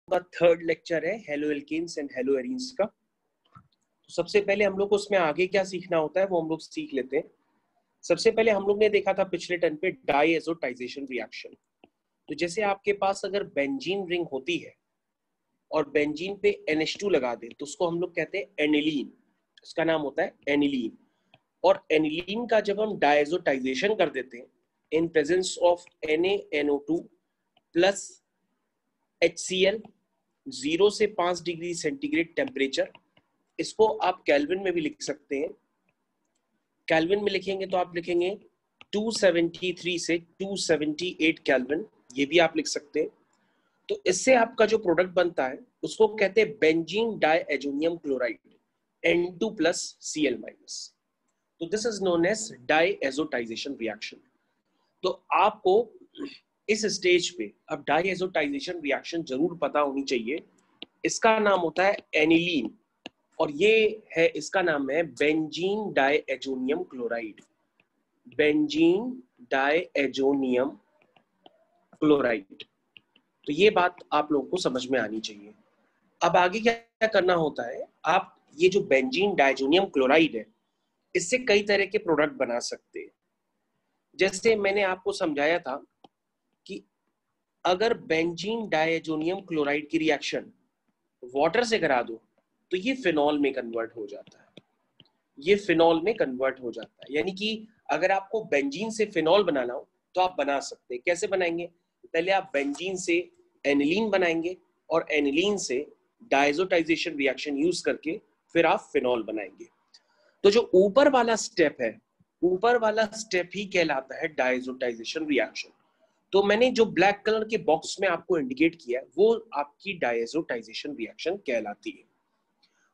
का third lecture है haloalkanes and haloarenes का। तो सबसे पहले हम लोग को उसमें आगे क्या सीखना होता है वो हम लोग सीख लेते हैं। सबसे पहले हम लोग ने देखा था पिछले टर्न पे डाइएज़ोटाइजेशन रिएक्शन। तो जैसे आपके पास अगर बेंजीन रिंग होती है और बेंजीन पे NH2 लगा दे तो उसको हम लोग कहते हैं एनिलीन, उसका नाम होता है एनिलीन। और एनिलीन का जब हम डाइएज़ोटाइजेशन कर देते हैं in presence of NaNO2 plus HCl 0 से 5 डिग्री सेंटीग्रेड टेम्परेचर, इसको आप केल्विन में भी लिख सकते हैं। केल्विन में लिखेंगे तो आप लिखेंगे 273 से 278 केल्विन, ये भी आप लिख सकते हैं। तो इससे आपका जो प्रोडक्ट बनता है उसको कहते हैं बेंजीन डाइएजोनियम क्लोराइड N2+Cl-। तो this is known as diazotization reaction. तो आपको इस स्टेज पे अब डाइएज़ोटाइजेशन रिएक्शन जरूर पता होनी चाहिए। इसका नाम होता है एनिलीन और ये है, इसका नाम है benzene diazonium chloride, benzene diazonium chloride. तो ये बात आप लोगों को समझ में आनी चाहिए। अब आगे क्या करना होता है, आप ये जो बेंजीन डाइएजोनियम क्लोराइड है इससे कई तरह के प्रोडक्ट बना सकते हैं। जैसे मैंने आपको समझाया था कि अगर बेंजीन डाइएजोनियम क्लोराइड की रिएक्शन वाटर से करा दो तो ये फिनॉल में कन्वर्ट हो जाता है, ये फिनॉल में कन्वर्ट हो जाता है। यानी कि अगर आपको बेंजीन से फिनॉल बनाना हो तो आप बना सकते हैं। कैसे बनाएंगे, पहले आप बेंजीन से एनिलीन बनाएंगे और एनिलीन से डाइएज़ोटाइजेशन रिएक्शन यूज करके फिर आप फिनॉल बनाएंगे। तो जो ऊपर वाला स्टेप है, ऊपर वाला स्टेप ही कहलाता है डाइएज़ोटाइजेशन रिएक्शन। तो मैंने जो ब्लैक कलर के बॉक्स में आपको इंडिकेट किया वो आपकी डाइएज़ोटाइजेशन रिएक्शन कहलाती है।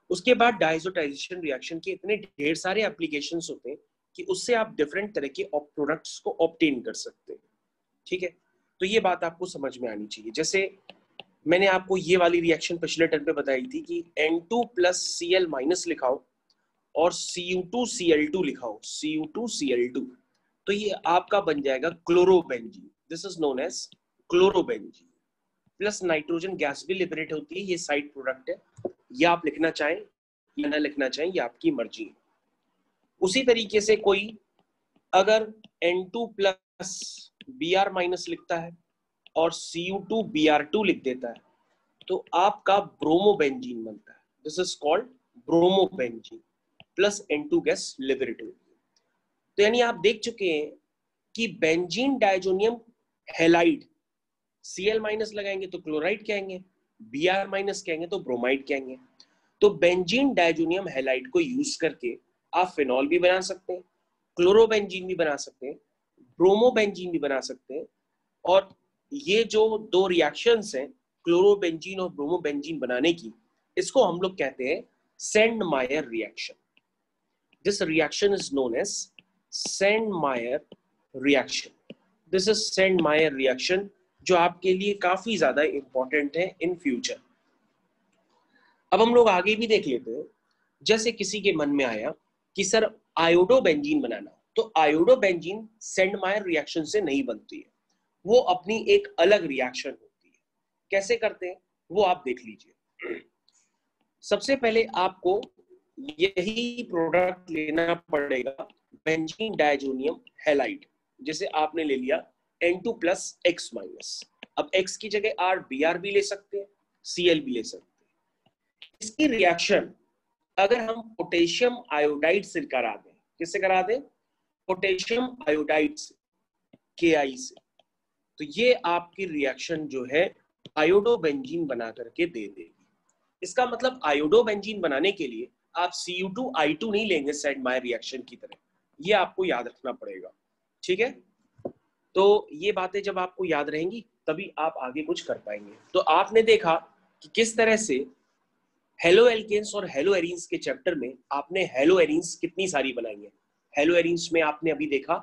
उसके बाद डाइएज़ोटाइजेशन रिएक्शन के इतने ढेर सारे एप्लीकेशंस होते हैं कि उससे आप डिफरेंट तरह के प्रोडक्ट्स को ऑब्टेन कर सकते हैं। ठीक है, तो ये बात आपको समझ में आनी चाहिए। जैसे मैंने आपको ये वाली रिएक्शन पिछले टर्म पे बताई थी कि N2+Cl- लिखाओ और Cu2Cl2 लिखाओ, Cu2Cl2, तो ये आपका बन जाएगा chlorobenzene. This is known as chlorobenzene. Plus nitrogen gas भी लिबरेट होती है, ये साइड प्रोडक्ट है। ये आप लिखना चाहें या ना लिखना चाहें, ये आपकी मर्जी है। उसी तरीके से कोई अगर N2+Br- लिखता है और Cu2Br2 लिख देता है तो आपका ब्रोमोबेंजीन बनता है। This is called bromobenzene plus N2 gas liberate होती है। तो यानी आप देख चुके हैं कि बेंजीन डाइएजोनियम हैलाइड Cl- लगाएंगे तो क्लोराइड कहेंगे, Br- कहेंगे तो ब्रोमाइड कहेंगे। तो बेंजीन डाइएजोनियम हैलाइड को यूज करके आप फिनॉल भी बना सकते हैं, क्लोरोबेंजीन भी बना सकते हैं, ब्रोमोबेंजीन भी बना सकते हैं। और ये जो दो रिएक्शंस हैं क्लोरोबेंजीन और ब्रोमोबेंजीन बनाने की, इसको हम लोग कहते हैं Sandmeyer reaction. This reaction is known as Sandmeyer reaction. This is Sandmeyer reaction जो आपके लिए काफी ज्यादा इंपॉर्टेंट है इन फ्यूचर। अब हम लोग आगे भी देख लेते हैं। जैसे किसी के मन में आया कि सर आयोडोबेंजीन बनाना, तो आयोडोबेंजीन सेंडमायर रिएक्शन से नहीं बनती है, वो अपनी एक अलग रिएक्शन होती है। कैसे करते हैं वो आप देख लीजिए। सबसे पहले आपको यही प्रोडक्ट लेना पड़ेगा, बेंजीन डाइएजोनियम हैलाइड। जैसे आपने ले लिया N2+X-। अब X की जगह Br भी ले सकते हैं, Cl भी ले सकते हैं। इसकी रिएक्शन अगर हम पोटेशियम आयोडाइड से करा दें, किससे करा दें, पोटेशियम आयोडाइड से, Ki से, तो ये आपकी रिएक्शन जो है आयोडोबेंजीन बना करके दे देगी। इसका मतलब आयोडोबेंजीन बनाने के लिए आप Cu2I2 नहीं लेंगे सेंडमायर रिएक्शन की तरह, ये आपको याद रखना पड़ेगा। ठीक है, तो ये बातें जब आपको याद रहेंगी तभी आप आगे कुछ कर पाएंगे। तो आपने देखा कि किस तरह से हेलो एल्केन्स और हेलो एरीन्स के चैप्टर में आपने हेलो एरीन्स कितनी सारी बनाई है। हेलो एरीन्स में आपने अभी देखा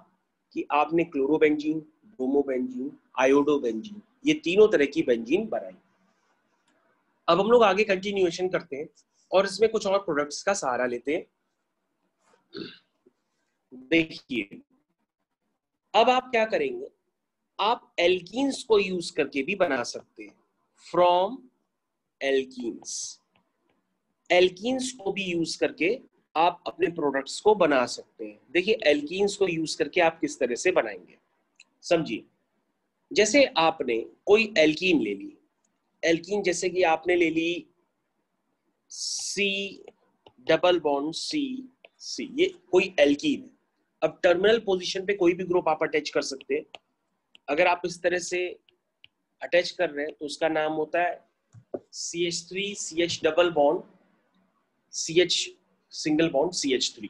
कि आपने क्लोरोबेंजीन, ब्रोमोबेंजीन, आयोडोबेंजीन, ये तीनों तरह की बेंजीन बनाई। अब हम लोग आगे कंटिन्यूएशन करते हैं और इसमें कुछ और प्रोडक्ट्स का सहारा लेते हैं। देखिए अब आप क्या करेंगे, आप एल्कीन्स को यूज करके भी बना सकते हैं फ्रॉम एल्कीन्स। एल्कीन्स को भी यूज करके आप अपने प्रोडक्ट्स को बना सकते हैं। देखिए एल्कीन्स को यूज करके आप किस तरह से बनाएंगे, समझिए। जैसे आपने कोई एल्कीन ले ली, एल्कीन जैसे कि आपने ले ली सी डबल बॉन्ड सी सी, ये कोई एल्कीन है। अब टर्मिनल पोजीशन पे कोई भी ग्रुप आप अटैच कर सकते हैं। अगर आप इस तरह से अटैच कर रहे हैं तो उसका नाम होता है CH3 CH double bond CH single bond CH3।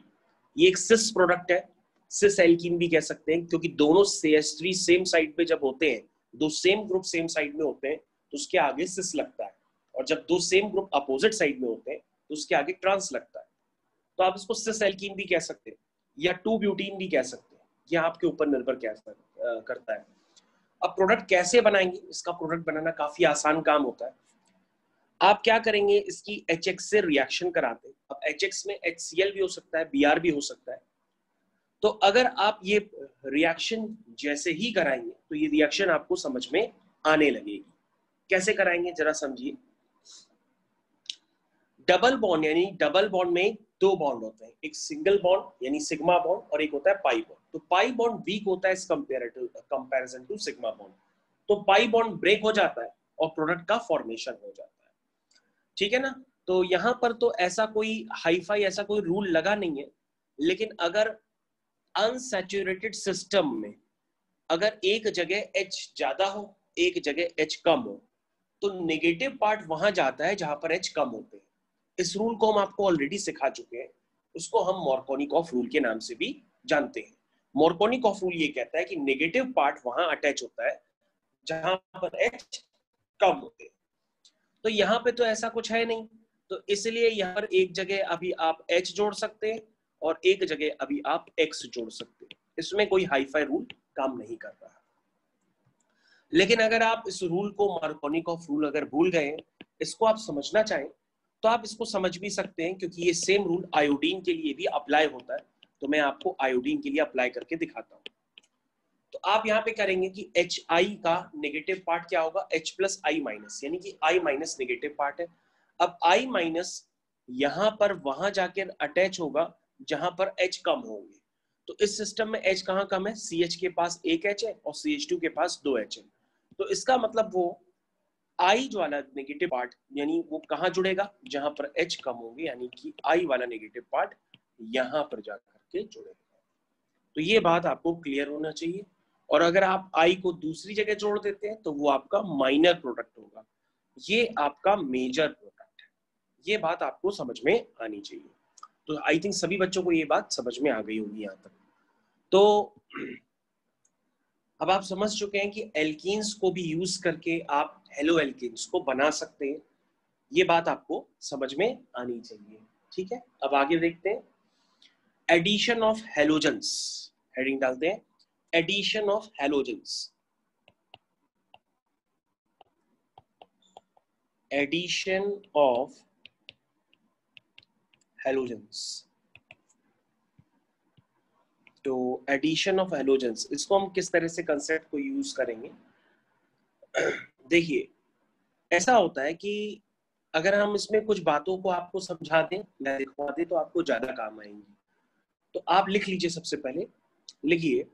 ये एक सिस प्रोडक्ट है, सिस एल्कीन भी कह सकते हैं, क्योंकि दोनों CH3 सेम साइड पे जब होते हैं, दो सेम ग्रुप सेम साइड में होते हैं तो उसके आगे सिस लगता है, और जब दो सेम ग्रुप अपोजिट साइड में होते हैं तो उसके आगे ट्रांस लगता है। तो आप इसको सिस एल्कीन भी कह सकते हैं या 2-ब्यूटीन भी कह सकते हैं, ये आपके ऊपर निर्भर करता है। अब प्रोडक्ट कैसे बनाएंगे, इसका प्रोडक्ट बनाना काफी आसान काम होता है। आप क्या करेंगे, इसकी HX से रिएक्शन कराते हैं। अब HX में HCl भी हो सकता है, Br भी हो सकता है। तो अगर आप ये रिएक्शन जैसे ही कराएंगे तो ये रिएक्शन आपको समझ में आने लगेगी। कैसे कराएंगे जरा समझिए। डबल बॉन्ड, यानी डबल बॉन्ड में दो बॉन्ड होते हैं, एक सिंगल बॉन्ड यानी सिग्मा बॉन्ड और एक होता है पाई बॉन्ड। तो पाई बॉन्ड वीक होता है इस कंपैरिजन टू सिग्मा बॉन्ड। तो पाई बॉन्ड ब्रेक हो जाता है और प्रोडक्ट का फॉर्मेशन हो जाता है, ठीक है ना। तो यहां पर तो ऐसा कोई हाईफाई ऐसा कोई रूल लगा नहीं है, लेकिन अगर अनसैचुरेटेड सिस्टम में अगर एक जगह H ज्यादा हो एक जगह H कम हो तो नेगेटिव पार्ट वहां जाता है जहां पर H कम होते हैं। इस रूल को हम आपको ऑलरेडी सिखा चुके हैं, उसको हम मार्कोनिकॉफ रूल के नाम से भी जानते हैं। मार्कोनिकॉफ रूल ये कहता है कि नेगेटिव पार्ट वहां अटैच होता है जहां पर H कम होते हैं। तो यहाँ पे तो ऐसा कुछ है नहीं, तो इसलिए यहाँ पर एक जगह अभी आप H जोड़ सकते हैं और एक जगह अभी आप X जोड़ सकते हैं। इसमें कोई हाईफाई रूल काम नहीं कर रहा। लेकिन अगर आप इस रूल को, मार्कोनिकॉफ रूल अगर भूल गए, इसको आप समझना चाहें तो आप इसको समझ भी सकते हैं, क्योंकि ये सेम रूल आयोडीन के लिए भी अप्लाई होता है। तो मैं आपको आयोडीन के लिए अप्लाई करके दिखाता हूँ। तो आप यहाँ पे करेंगे कि HI का नेगेटिव पार्ट क्या होगा, H प्लस I माइनस, यानी कि I माइनस नेगेटिव पार्ट है। अब I माइनस यहाँ पर वहां जाकर अटैच होगा जहां पर H कम होंगे। तो इस सिस्टम में H कहाँ कम है, CH के पास एक H है और CH2 के पास दो H है। तो इसका मतलब वो I जो वाला नेगेटिव पार्ट, यानी वो कहाँ जुड़ेगा, जहां पर H कम होंगे, यानी कि I वाला नेगेटिव पार्ट यहाँ पर जाकर के जुड़ेगा। तो ये बात आपको क्लियर होना चाहिए। और अगर आप I को दूसरी जगह जोड़ देते हैं तो वो आपका माइनर प्रोडक्ट होगा, ये आपका मेजर प्रोडक्ट है। ये बात आपको समझ में आनी चाहिए। तो आई थिंक सभी बच्चों को ये बात समझ में आ गई होगी यहाँ तक। तो अब आप समझ चुके हैं कि एल्कीन्स को भी यूज करके आप हेलो एल्कीन्स को बना सकते हैं। ये बात आपको समझ में आनी चाहिए, ठीक है। अब आगे देखते हैं एडिशन ऑफ हेलोजेंस। हेडिंग डालते हैं addition of halogens. Addition of halogens. तो एडिशन ऑफ हेलोजेंस, इसको हम किस तरह से कंसेप्ट को यूज करेंगे। देखिए ऐसा होता है कि अगर हम इसमें कुछ बातों को आपको समझा दें या दिखवा दें तो आपको ज्यादा काम आएंगी। तो आप लिख लीजिए, सबसे पहले लिखिए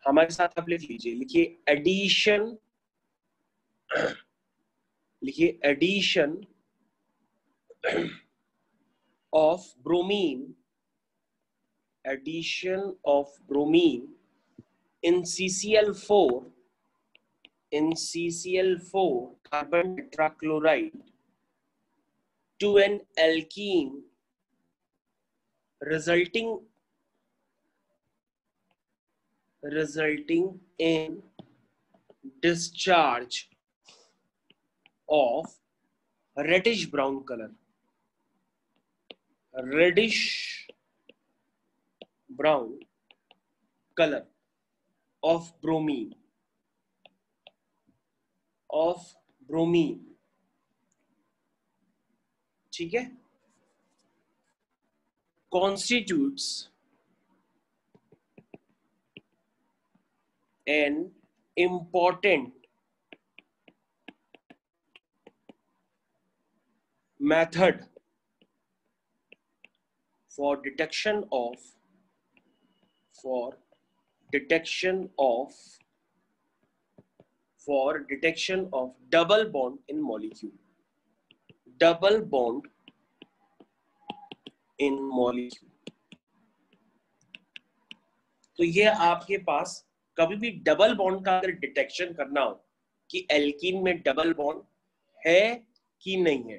हमारे साथ, आप लिख लीजिए, लिखिए एडिशन, लिखिए addition of bromine, addition of bromine in CCl4, in CCl4 carbon tetrachloride to an alkene resulting in discharge of reddish brown color, reddish brown color of bromine, of bromine, ठीक है, constitutes an important method for detection of double bond in molecule. Double bond in molecule. तो ये आपके पास कभी भी double bond का अगर detection करना हो कि एल्कीन में डबल बॉन्ड है कि नहीं है,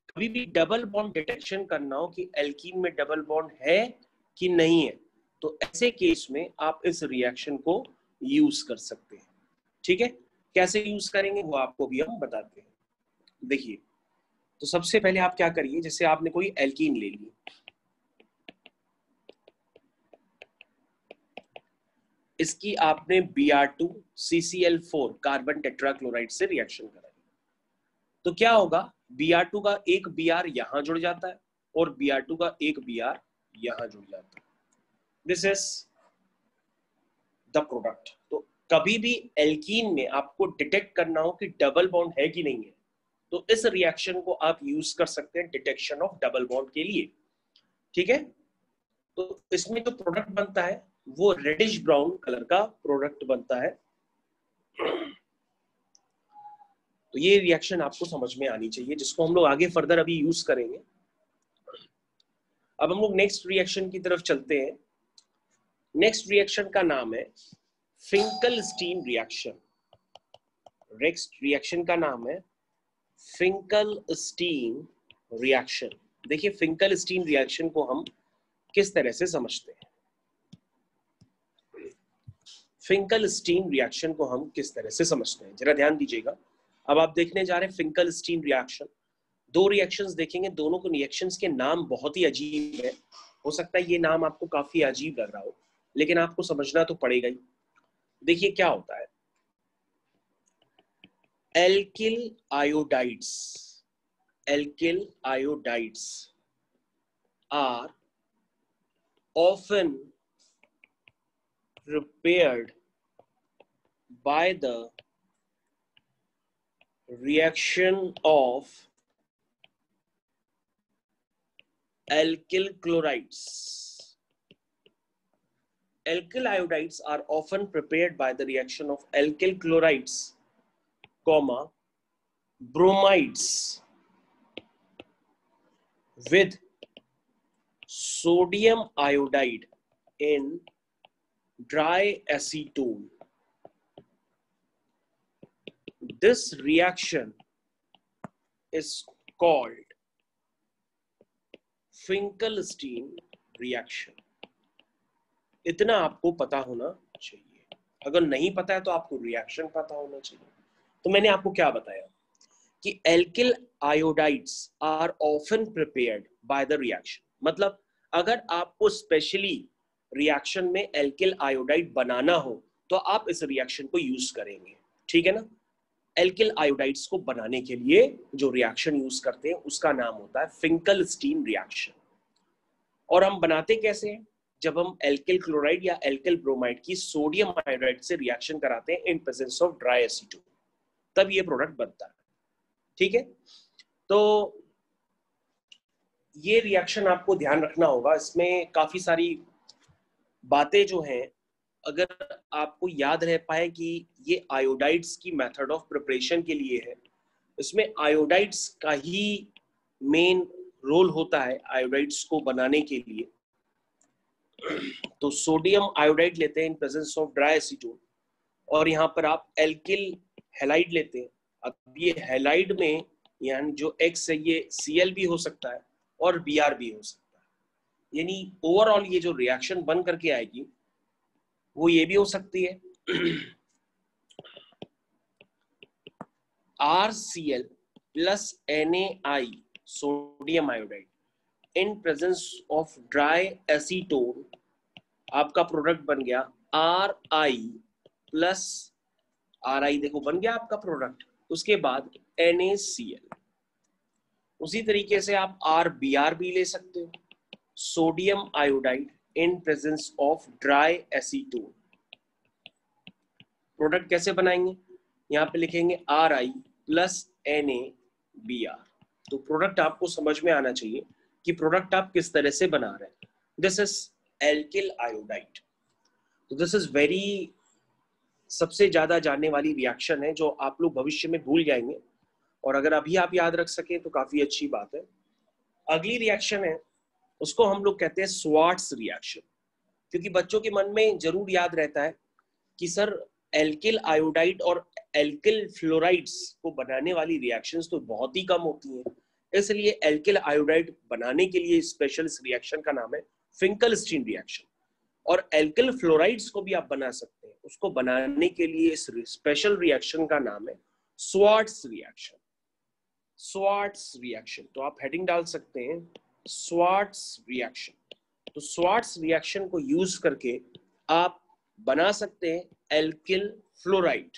कभी भी डबल बॉन्ड डिटेक्शन करना हो कि एल्कीन में डबल बॉन्ड है कि नहीं है, तो ऐसे केस में आप इस रिएक्शन को यूज कर सकते हैं। ठीक है, कैसे यूज करेंगे वो आपको भी हम बताते हैं। देखिए, तो सबसे पहले आप क्या करिए, जैसे आपने कोई एल्कीन ले ली, इसकी आपने Br2CCl4 कार्बन टेट्राक्लोराइड से रिएक्शन कराई, तो क्या होगा, Br2 का एक Br यहां जुड़ जाता है और Br2 का एक Br यहां जुड़ जाता है। This is the product. तो कभी भी एल्कीन में आपको डिटेक्ट करना हो कि डबल बॉन्ड है कि नहीं है, तो इस रिएक्शन को आप यूज कर सकते हैं डिटेक्शन ऑफ डबल बॉन्ड के लिए। ठीक है, तो इसमें जो प्रोडक्ट बनता है वो रेडिश ब्राउन कलर का प्रोडक्ट बनता है। तो ये रिएक्शन आपको समझ में आनी चाहिए, जिसको हम लोग आगे फर्दर अभी यूज करेंगे। अब हम लोग नेक्स्ट रिएक्शन की तरफ चलते हैं। नेक्स्ट रिएक्शन का नाम है फिंकल-स्टीन रिएक्शन। नेक्स्ट रिएक्शन का नाम है फिंकल-स्टीन रिएक्शन। देखिए, फिंकल-स्टीन रिएक्शन को हम किस तरह से समझते हैं, फिंकल-स्टीन रिएक्शन को हम किस तरह से समझते हैं, जरा ध्यान दीजिएगा। अब आप देखने जा रहे हैं फिंकल-स्टीन रिएक्शन। दो रिएक्शंस देखेंगे, दोनों को रिएक्शंस के नाम बहुत ही अजीब है। हो सकता है ये नाम आपको काफी अजीब लग रहा हो, लेकिन आपको समझना तो पड़ेगा ही। देखिए क्या होता है, alkyl iodides are often prepared by the reaction of alkyl chlorides. Alkyl iodides are often prepared by the reaction of alkyl chlorides, bromides with sodium iodide in dry acetone. This reaction is called Finkelstein reaction. इतना आपको पता होना चाहिए, अगर नहीं पता है तो आपको रिएक्शन पता होना चाहिए। तो मैंने आपको क्या बताया कि alkyl iodides are often prepared by the reaction, मतलब अगर आपको स्पेशली रिएक्शन में एल्किल आयोडाइड बनाना हो तो आप इस रिएक्शन को यूज करेंगे। ठीक है ना, एल्किल आयोडाइड्स को बनाने के लिए जो रिएक्शन यूज करते हैं उसका नाम होता है फिंकल-स्टीन रिएक्शन। और हम बनाते कैसे हैं, जब हम एल्किल क्लोराइड या एल्किल ब्रोमाइड की सोडियम आयोडाइड से रिएक्शन कराते हैं in presence of dry acetone, तब ये प्रोडक्ट बनता है। ठीक है, तो ये रिएक्शन आपको ध्यान रखना होगा। इसमें काफी सारी बातें जो हैं, अगर आपको याद रह पाए कि ये आयोडाइड्स की मेथड ऑफ प्रिपरेशन के लिए है, इसमें आयोडाइड्स का ही मेन रोल होता है आयोडाइड्स को बनाने के लिए। तो सोडियम आयोडाइड लेते हैं in presence of dry acetone, और यहाँ पर आप एल्किल हैलाइड लेते हैं। अब ये हैलाइड में यानी जो X है ये Cl भी हो सकता है और Br भी हो सकता है, यानी ओवरऑल ये जो रिएक्शन बन करके आएगी वो ये भी हो सकती है RCl plus NaI sodium iodide in presence of dry acetone, आपका प्रोडक्ट बन गया Ri प्लस Ri, देखो बन गया आपका प्रोडक्ट। उसके बाद NaCl, उसी तरीके से आप RBr भी ले सकते हो, sodium iodide in presence of dry acetone. Product कैसे बनाएंगे, यहाँ पे लिखेंगे Ri प्लस NaBr। तो प्रोडक्ट आपको समझ में आना चाहिए कि प्रोडक्ट आप किस तरह से बना रहे हैं। This is alkyl iodide. तो दिस इज वेरी सबसे ज्यादा जानने वाली रिएक्शन है जो आप लोग भविष्य में भूल जाएंगे, और अगर अभी आप याद रख सके तो काफी अच्छी बात है। अगली रिएक्शन है उसको हम लोग कहते हैं स्वार्ट्स रिएक्शन, क्योंकि बच्चों के मन में जरूर याद रहता है कि सर एल्किल आयोडाइड और एल्किल फ्लोराइड्स को बनाने वाली रिएक्शंस तो बहुत ही कम होती हैं, इसलिए एल्किल आयोडाइड बनाने के लिए स्पेशल इस रिएक्शन का नाम है फिंकलस्टीन रिएक्शन। और एल्किल फ्लोराइड्स को भी आप बना सकते हैं, उसको बनाने के लिए इस स्पेशल रिएक्शन का नाम है स्वार्ट्स रिएक्शन। स्वार्ट्स रिएक्शन, तो आप हेडिंग डाल सकते हैं स्वार्ट्स रिएक्शन। तो स्वार्ट्स रिएक्शन को यूज करके आप बना सकते हैं एल्किल फ्लोराइड।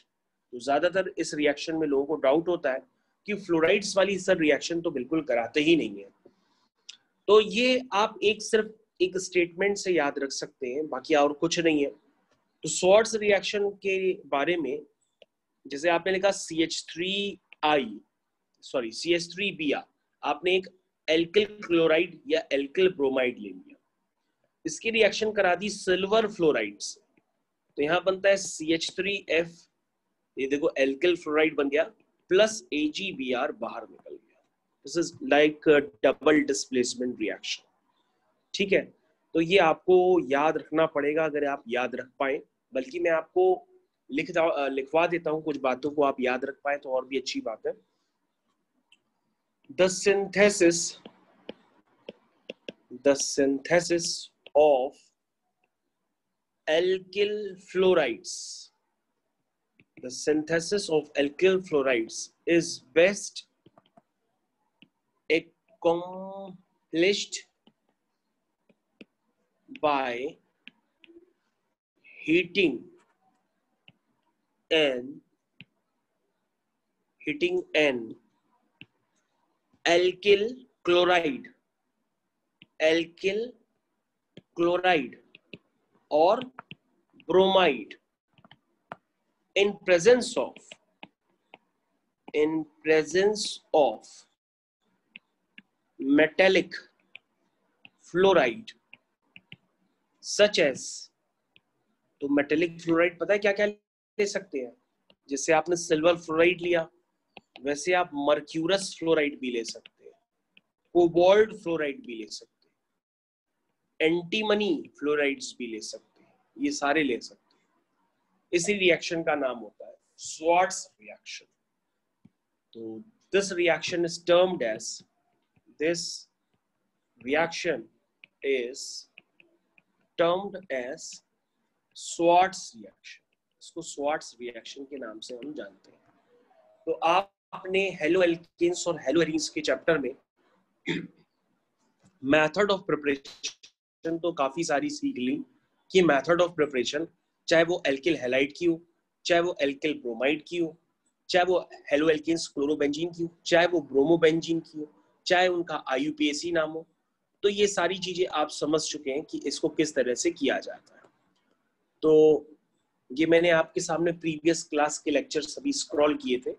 तो ज्यादातर इस रिएक्शन में लोगों को डाउट होता है कि फ्लोराइड्स वाली सर रिएक्शन तो बिल्कुल कराते ही नहीं है। तो ये आप सिर्फ एक स्टेटमेंट से याद रख सकते हैं, बाकी और कुछ नहीं है। तो स्वार्ट्स रिएक्शन के बारे में जैसे आपने लिखा CH3Br, आपने एक एल्किल क्लोराइड या एल्किल ब्रोमाइड ले लिया, इसकी रिएक्शन करा दी सिल्वर फ्लोराइड से, तो यहां बनता है CH3F, ये देखो एल्किल फ्लोराइड बन गया, प्लस AgBr बाहर निकल गया। This is like double displacement reaction. ठीक है, तो ये आपको याद रखना पड़ेगा अगर आप याद रख पाए, बल्कि मैं आपको लिखवा देता हूं कुछ बातों को, आप याद रख पाए तो और भी अच्छी बात है। The synthesis of alkyl fluorides. The synthesis of alkyl fluorides is best accomplished by heating an alkyl chloride or bromide in presence of metallic fluoride such as, तो मेटेलिक फ्लोराइड पता है क्या क्या ले सकते हैं, जैसे आपने सिल्वर फ्लोराइड लिया वैसे आप मर्क्यूरस फ्लोराइड भी ले सकते हैं, कोबाल्ट फ्लोराइड भी ले सकते हैं, एंटीमनी फ्लोराइड्स भी ले सकते हैं, ये सारे ले सकते हैं। इसी रिएक्शन का नाम होता है स्वार्ट्स रिएक्शन। तो this reaction is termed as Swarts reaction. इसको स्वार्ट्स रिएक्शन के नाम से हम जानते हैं। तो आपने हेलो एल्केन्स और हेलो एरीन्स के चैप्टर में मेथड ऑफ प्रिपरेशन तो काफी सारी सीख ली कि मेथड ऑफ प्रिपरेशन चाहे वो एल्किल हैलाइड की हो, चाहे वो एल्किल ब्रोमाइड की हो, चाहे वो हेलो एल्केन्स क्लोरोबेंजीन की हो, चाहे वो ब्रोमोबेंजीन की हो, चाहे उनका IUPAC नाम हो, तो ये सारी चीजें आप समझ चुके हैं कि इसको किस तरह से किया जाता है। तो ये मैंने आपके सामने प्रीवियस क्लास के लेक्चर सभी स्क्रॉल किए थे।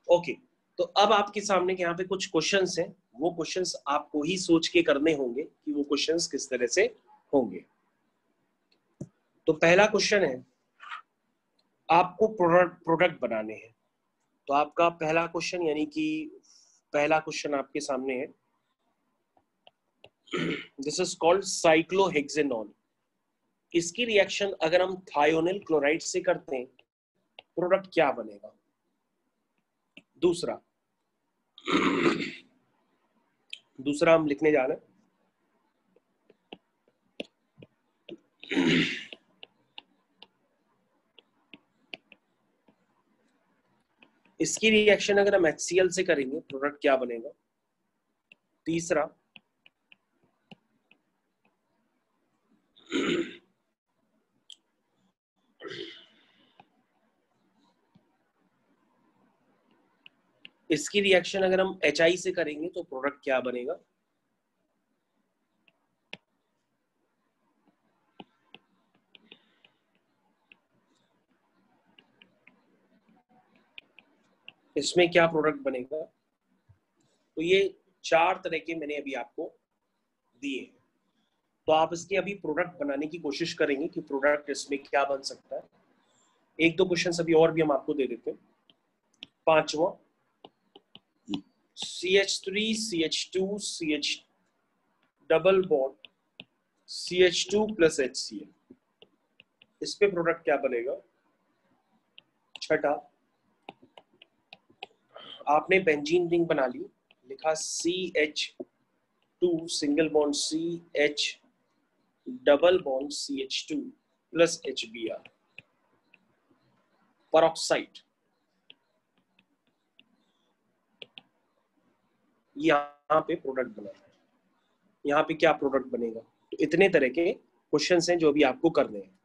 ओके, तो अब आपके सामने यहाँ पे कुछ क्वेश्चंस हैं, वो क्वेश्चंस आपको ही सोच के करने होंगे कि वो क्वेश्चंस किस तरह से होंगे। तो पहला क्वेश्चन है, आपको प्रोडक्ट बनाने हैं। तो आपका पहला क्वेश्चन यानी कि पहला क्वेश्चन आपके सामने है, दिस इज कॉल्ड साइक्लोहेक्सेनॉन। इसकी रिएक्शन अगर हम थायोनिल क्लोराइड से करते हैं, प्रोडक्ट क्या बनेगा? दूसरा हम लिखने जा रहे हैं, इसकी रिएक्शन अगर हम HCl से करेंगे, प्रोडक्ट क्या बनेगा? तीसरा, इसकी रिएक्शन अगर हम HI से करेंगे तो प्रोडक्ट क्या बनेगा? इसमें क्या प्रोडक्ट बनेगा? तो ये 4 तरह के मैंने अभी आपको दिए। तो आप इसके अभी प्रोडक्ट बनाने की कोशिश करेंगे कि प्रोडक्ट इसमें क्या बन सकता है। 1-2 क्वेश्चन अभी और भी हम आपको दे देते हैं। 5वां CH3 CH2 CH double bond CH2 plus HCl, इस पे प्रोडक्ट क्या बनेगा। 6, आपने बेंजीन रिंग बना ली, लिखा CH2 single bond CH double bond CH2 plus HBr, peroxide. यहाँ पे प्रोडक्ट बनाना है, यहाँ पे क्या प्रोडक्ट बनेगा। तो इतने तरह के क्वेश्चंस हैं जो अभी आपको करने हैं।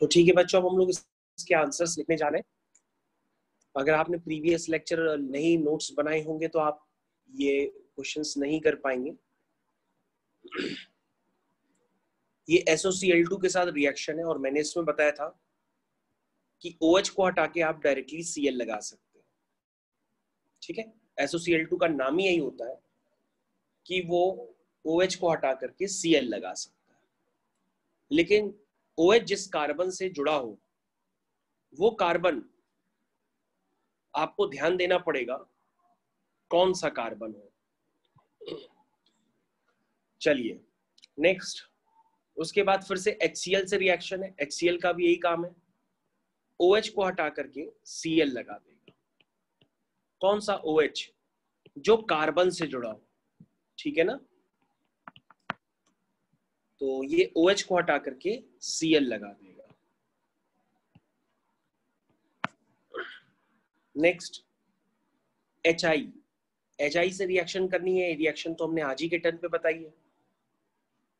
तो ठीक है बच्चों, अब हम लोग इसके आंसर्स लिखने जा रहे हैं। अगर आपने प्रीवियस लेक्चर नहीं नोट्स बनाए होंगे तो आप ये क्वेश्चंस नहीं कर पाएंगे। ये SOCl2 के साथ रिएक्शन है और मैंने इसमें बताया था कि OH को हटा के आप डायरेक्टली Cl लगा सकते हैं। ठीक है, SOCl2 का नाम ही यही होता है कि वो OH को हटा करके Cl लगा सकता है। लेकिन OH जिस कार्बन से जुड़ा हो वो कार्बन आपको ध्यान देना पड़ेगा कौन सा कार्बन हो। चलिए नेक्स्ट, उसके बाद फिर से HCl से रिएक्शन है। HCl का भी यही काम है, OH को हटा करके Cl लगा देगा। कौन सा OH, जो कार्बन से जुड़ा हो, ठीक है ना। तो ये OH को हटा करके Cl लगा देगा। नेक्स्ट HI से रिएक्शन करनी है। रिएक्शन तो हमने आज ही के टर्न पे बताई है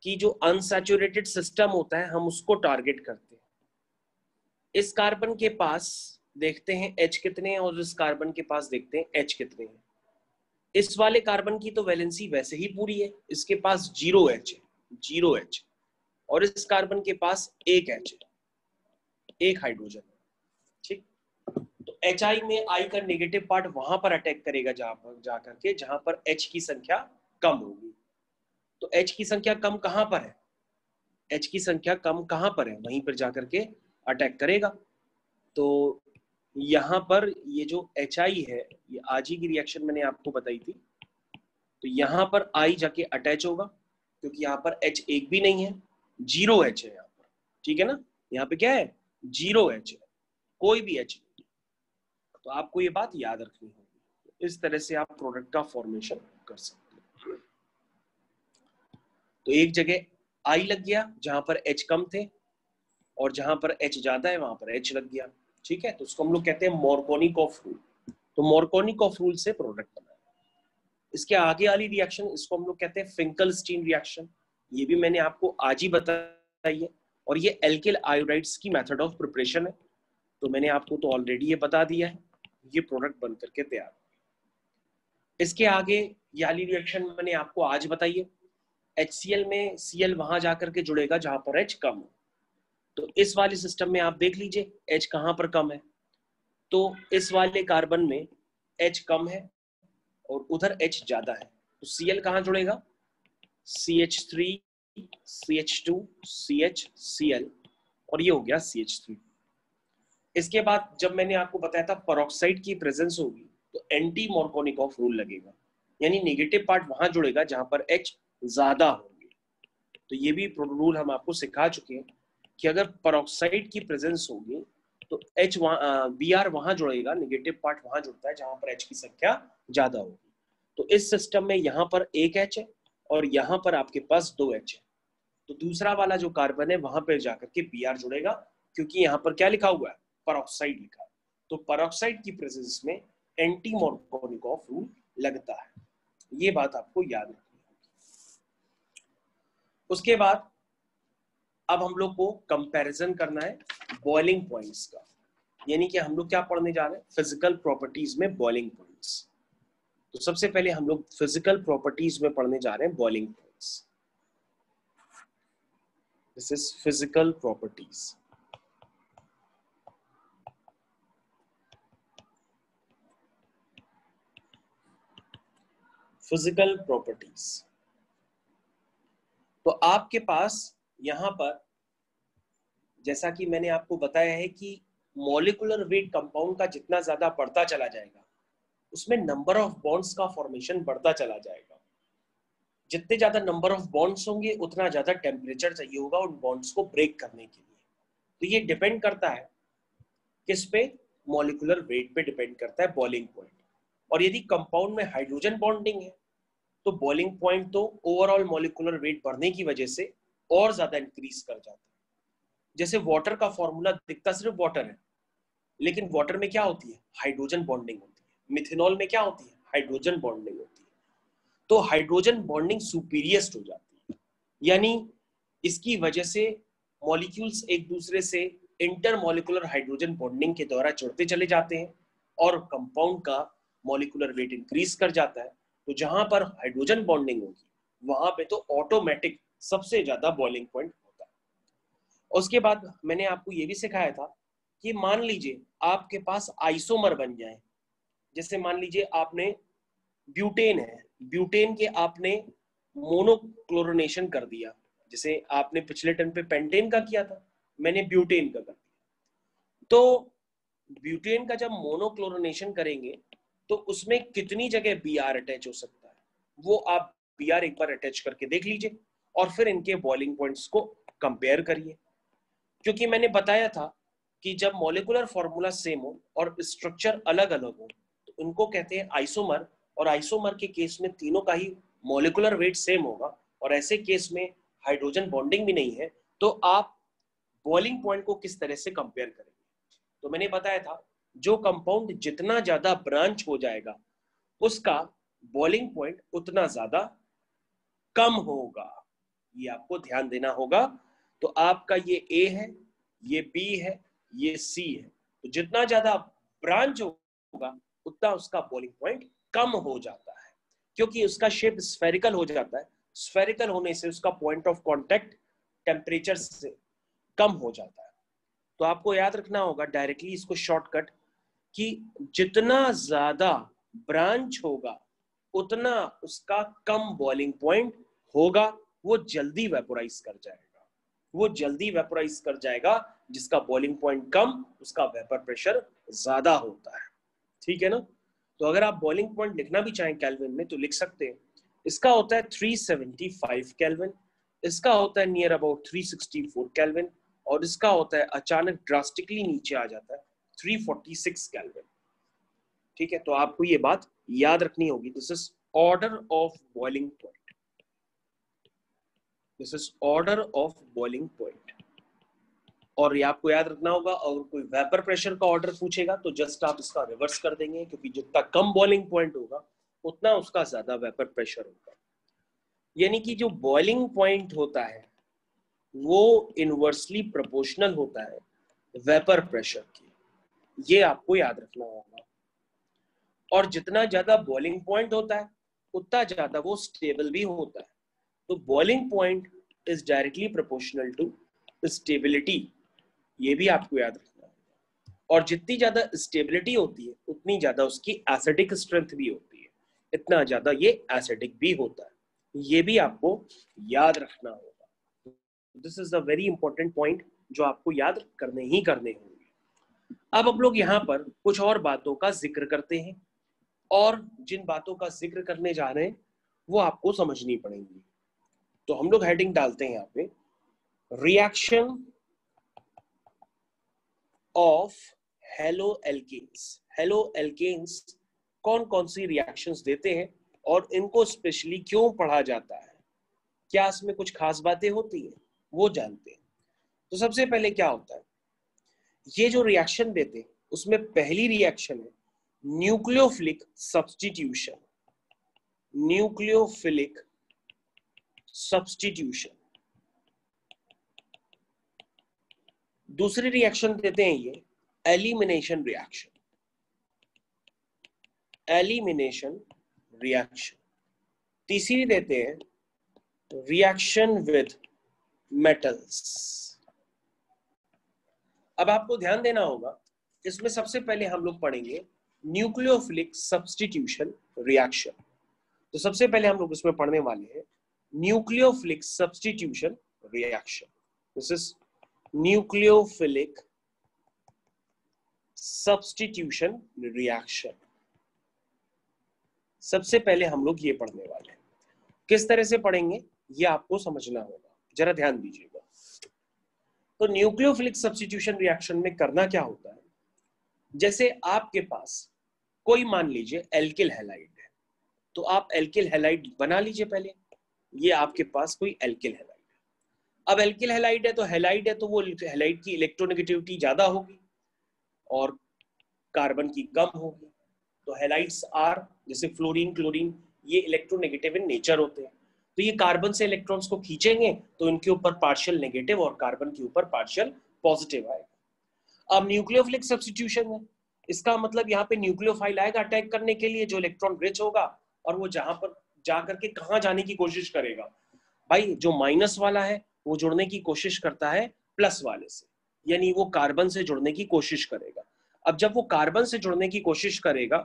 कि जो अनसैचुरेटेड सिस्टम होता है हम उसको टारगेट करते हैं। इस कार्बन के पास देखते हैं H कितने हैं और इस कार्बन के पास देखते हैं H कितने हैं। इस वाले कार्बन की तो वैलेंसी वैसे ही पूरी है, इसके पास 0H है, 0H, और इस कार्बन के पास 1H है, 1 हाइड्रोजन। ठीक, तो HI में I का नेगेटिव पार्ट वहां पर अटैक करेगा जहां पर H की संख्या कम होगी। तो H की संख्या कम कहां पर है, H की संख्या कम कहां पर है, वहीं पर जाकर के अटैक करेगा। तो यहां पर ये जो HI है, ये आज ही की रिएक्शन मैंने आपको बताई थी। तो यहां पर I जाके अटैच होगा क्योंकि यहाँ पर H एक भी नहीं है, 0H है यहाँ पर। ठीक है ना, यहाँ पे क्या है, 0H है, कोई भी H नहीं। तो आपको ये बात याद रखनी होगी। इस तरह से आप प्रोडक्ट का फॉर्मेशन कर सकते हैं। तो एक जगह I लग गया जहां पर H कम थे और जहां पर H ज्यादा है वहां पर H लग गया। ठीक है, तो उसको हम लोग कहते हैं मोरकोनिकॉफ रूल। तो मोरकोनिकॉफ रूल से प्रोडक्ट बना। इसके आगे वाली रिएक्शन, इसको हम लोग कहते हैं फिंकलस्टीन रिएक्शन। ये भी मैंने आपको आज ही बताई है और ये एल्किल आयोडाइड्स की मेथड ऑफ प्रिपरेशन है। तो मैंने आपको तो ऑलरेडी ये बता दिया है, ये प्रोडक्ट बन करके तैयार। इसके आगे ये वाली रिएक्शन मैंने आपको आज बताई है। HCl में Cl वहां जाकर के जुड़ेगा जहां पर H कम हो। तो इस वाले सिस्टम में आप देख लीजिए H कहां पर कम है। तो इस वाले कार्बन में H कम है और उधर H ज्यादा है। तो Cl कहां जुड़ेगा, CH3 CH2 CH Cl, और ये हो गया CH3। इसके बाद जब मैंने आपको बताया था परऑक्साइड की प्रेजेंस होगी तो एंटी मोरकोनिकॉफ रूल लगेगा, यानी नेगेटिव पार्ट वहां जुड़ेगा जहां पर H ज्यादा होंगे। तो ये भी रूल हम आपको सिखा चुके हैं कि अगर परऑक्साइड की प्रेजेंस होगी तो H Br वहां जुड़ेगा, नेगेटिव पार्ट वहां जुड़ता है जहां पर H की संख्या ज्यादा होगी। तो इस सिस्टम में यहाँ पर 1H है और यहाँ पर आपके पास 2H है। तो दूसरा वाला जो कार्बन है वहां पर जाकर के Br जुड़ेगा क्योंकि यहाँ पर क्या लिखा हुआ है, परऑक्साइड लिखा है। तो परऑक्साइड की प्रेजेंस में एंटी मोरकोनिकॉफ रूल लगता है। ये बात आपको याद रखनी होगी। उसके बाद अब हम लोग को कंपैरिजन करना है बॉइलिंग पॉइंट्स का, यानी कि हम लोग क्या पढ़ने जा रहे हैं, फिजिकल प्रॉपर्टीज में बॉइलिंग पॉइंट्स। तो सबसे पहले हम लोग फिजिकल प्रॉपर्टीज में पढ़ने जा रहे हैं boiling points. This is physical properties. Physical properties. तो आपके पास यहां पर जैसा कि मैंने आपको बताया है कि मॉलिक्यूलर वेट कंपाउंड का जितना ज्यादा बढ़ता चला जाएगा उसमें नंबर ऑफ बॉन्ड्स का फॉर्मेशन बढ़ता चला जाएगा। जितने ज्यादा नंबर ऑफ बॉन्ड्स होंगे उतना ज्यादा टेम्परेचर चाहिए होगा उन बॉन्ड्स को ब्रेक करने के लिए। तो ये डिपेंड करता है किस पे, मॉलिक्यूलर वेट पे डिपेंड करता है बॉइलिंग पॉइंट। और यदि कंपाउंड में हाइड्रोजन बॉन्डिंग है तो बॉइलिंग पॉइंट तो ओवरऑल मॉलिक्यूलर वेट बढ़ने की वजह से और ज्यादा इंक्रीज कर जाता है। जैसे वाटर का फॉर्मूला दिखता सिर्फ वाटर है, लेकिन वाटर में क्या होती है, हाइड्रोजन बॉन्डिंग होती है। मिथेनॉल में क्या होती है, हाइड्रोजन बॉन्डिंग होती है। तो हाइड्रोजन बॉन्डिंग सुपीरियस्ट हो जाती है, यानी इसकी वजह से मॉलिक्यूल्स एक दूसरे से इंटरमॉलिक्यूलर हाइड्रोजन बॉन्डिंग के द्वारा जुड़ते चले जाते हैं और कंपाउंड का मॉलिक्यूलर वेट इंक्रीज कर जाता है। तो जहां पर हाइड्रोजन बॉन्डिंग होगी वहां पे तो ऑटोमेटिक सबसे ज्यादा बॉइलिंग पॉइंट होता है। उसके बाद मैंने आपको ये भी सिखाया था कि मान लीजिए आपके पास आइसोमर बन जाए। जैसे मान लीजिए आपने ब्यूटेन है, ब्यूटेन के आपने मोनोक्लोरोनेशन कर दिया। जैसे आपने पिछले टर्म पे पेंटेन का किया था, मैंने ब्यूटेन का कर दिया। तो ब्यूटेन का जब मोनोक्लोरोनेशन करेंगे तो उसमें कितनी जगह बीआर अटैच हो सकता है, वो आप बीआर एक बार अटैच करके देख लीजिए और फिर इनके बॉइलिंग पॉइंट्स को कंपेयर करिए। क्योंकि मैंने बताया था कि जब मॉलिक्यूलर फॉर्मूला सेम हो और स्ट्रक्चर अलग अलग हो तो उनको कहते हैं आइसोमर। और आइसोमर के केस में तीनों का ही मॉलिक्यूलर वेट सेम होगा और ऐसे केस में हाइड्रोजन बॉन्डिंग भी नहीं है। तो आप बॉइलिंग पॉइंट को किस तरह से कंपेयर करेंगे, तो मैंने बताया था जो कंपाउंड जितना ज्यादा ब्रांच हो जाएगा उसका बॉइलिंग पॉइंट उतना ज्यादा कम होगा। ये आपको ध्यान देना होगा। तो आपका ये ए है, ये बी है, ये सी है। तो जितना ज्यादा ब्रांच होगा उतना उसका बॉइलिंग पॉइंट कम हो जाता है, क्योंकि उसका शेप स्फेरिकल हो जाता है। स्फेरिकल होने से उसका पॉइंट ऑफ कांटेक्ट टेम्परेचर से कम हो जाता है। तो आपको याद रखना होगा डायरेक्टली इसको शॉर्टकट कि जितना ज्यादा ब्रांच होगा उतना उसका कम बॉइलिंग पॉइंट होगा। वो जल्दी वेपोराइज कर जाएगा, वो जल्दी वेपोराइज कर जाएगा। जिसका बॉइलिंग पॉइंट कम उसका वेपर प्रेशर ज्यादा होता है। ठीक है ना। तो अगर आप बॉइलिंग पॉइंट लिखना भी चाहें केल्विन में तो लिख सकते हैं। इसका होता है 375 केल्विन, इसका होता है नियर अबाउट 364 केल्विन और इसका होता है अचानक ड्रास्टिकली नीचे आ जाता है 346 केल्विन। ठीक है, तो आपको ये बात याद रखनी होगी। This is order of boiling point, this is order of boiling point. और ये आपको याद रखना होगा, और कोई वेपर प्रेशर का ऑर्डर पूछेगा तो जस्ट आप इसका रिवर्स कर देंगे, क्योंकि जितना कम बॉइलिंग पॉइंट होगा उतना उसका ज्यादा वेपर प्रेशर होगा। यानी कि जो बॉइलिंग पॉइंट होता है वो इनवर्सली प्रोपोर्शनल होता है वेपर प्रेशर की, ये आपको याद रखना होगा। और जितना ज्यादा बॉइलिंग पॉइंट होता है उतना ज्यादा वो स्टेबल भी होता है। तो boiling point is directly proportional to stability, ये भी आपको याद रखना है। और जितनी ज्यादा स्टेबिलिटी होती है उतनी ज्यादा उसकी एसिडिक स्ट्रेंथ भी होती है, इतना ज्यादा ये एसिडिक भी होता है, ये भी आपको याद रखना होगा। This is a very important point जो आपको याद करने ही करने होंगे। अब हम लोग यहाँ पर कुछ और बातों का जिक्र करते हैं, और जिन बातों का जिक्र करने जा रहे हैं वो आपको समझनी पड़ेंगी। तो हम लोग हेडिंग डालते हैं यहाँ पे, reaction of haloalkanes. Haloalkanes कौन कौन सी रिएक्शंस देते हैं और इनको स्पेशली क्यों पढ़ा जाता है, क्या इसमें कुछ खास बातें होती है, वो जानते हैं। तो सबसे पहले क्या होता है, ये जो रिएक्शन देते हैं उसमें पहली रिएक्शन है न्यूक्लियोफिलिक सब्स्टिट्यूशन। Nucleophilic substitution. दूसरी रिएक्शन देते हैं ये एलिमिनेशन रिएक्शन। Elimination reaction. तीसरी देते हैं रिएक्शन विद मेटल्स। अब आपको ध्यान देना होगा, इसमें सबसे पहले हम लोग पढ़ेंगे न्यूक्लियोफिलिक सब्स्टिट्यूशन रिएक्शन। तो सबसे पहले हम लोग इसमें पढ़ने वाले हैं nucleophilic substitution reaction. This is nucleophilic substitution reaction. सबसे पहले हम लोग ये पढ़ने वाले हैं। किस तरह से पढ़ेंगे ये आपको समझना होगा, जरा ध्यान दीजिएगा। तो न्यूक्लियोफिलिक सब्स्टिट्यूशन रिएक्शन में करना क्या होता है, जैसे आपके पास कोई मान लीजिए एल्किल हैलाइड है, तो आप एल्किल हैलाइड बना लीजिए पहले। ये आपके पास कोई एल्किल हैलाइड है। अब एल्किल हैलाइड है तो वो हैलाइड की इलेक्ट्रोनेगेटिविटी ज्यादा होगी और कार्बन की कम होगी। तो हैलाइड्स आर, जैसे फ्लोरीन क्लोरीन, ये इलेक्ट्रोनेगेटिव इन नेचर होते हैं। तो ये कार्बन से इलेक्ट्रॉन्स को खींचेंगे तो इनके ऊपर पार्शियल नेगेटिव और कार्बन के ऊपर पार्शियल पॉजिटिव आएगा। अब न्यूक्लियोफिलिक सब्स्टिट्यूशन है, इसका मतलब यहाँ पे न्यूक्लियोफाइल आएगा अटैक करने के लिए, जो इलेक्ट्रॉन रिच होगा, और वो जहां पर जाकर के कहां जाने की कोशिश करेगा, भाई जो माइनस वाला है वो जुड़ने की कोशिश करता है प्लस वाले से, यानी वो कार्बन से जुड़ने की कोशिश करेगा। अब जब वो कार्बन से जुड़ने की कोशिश करेगा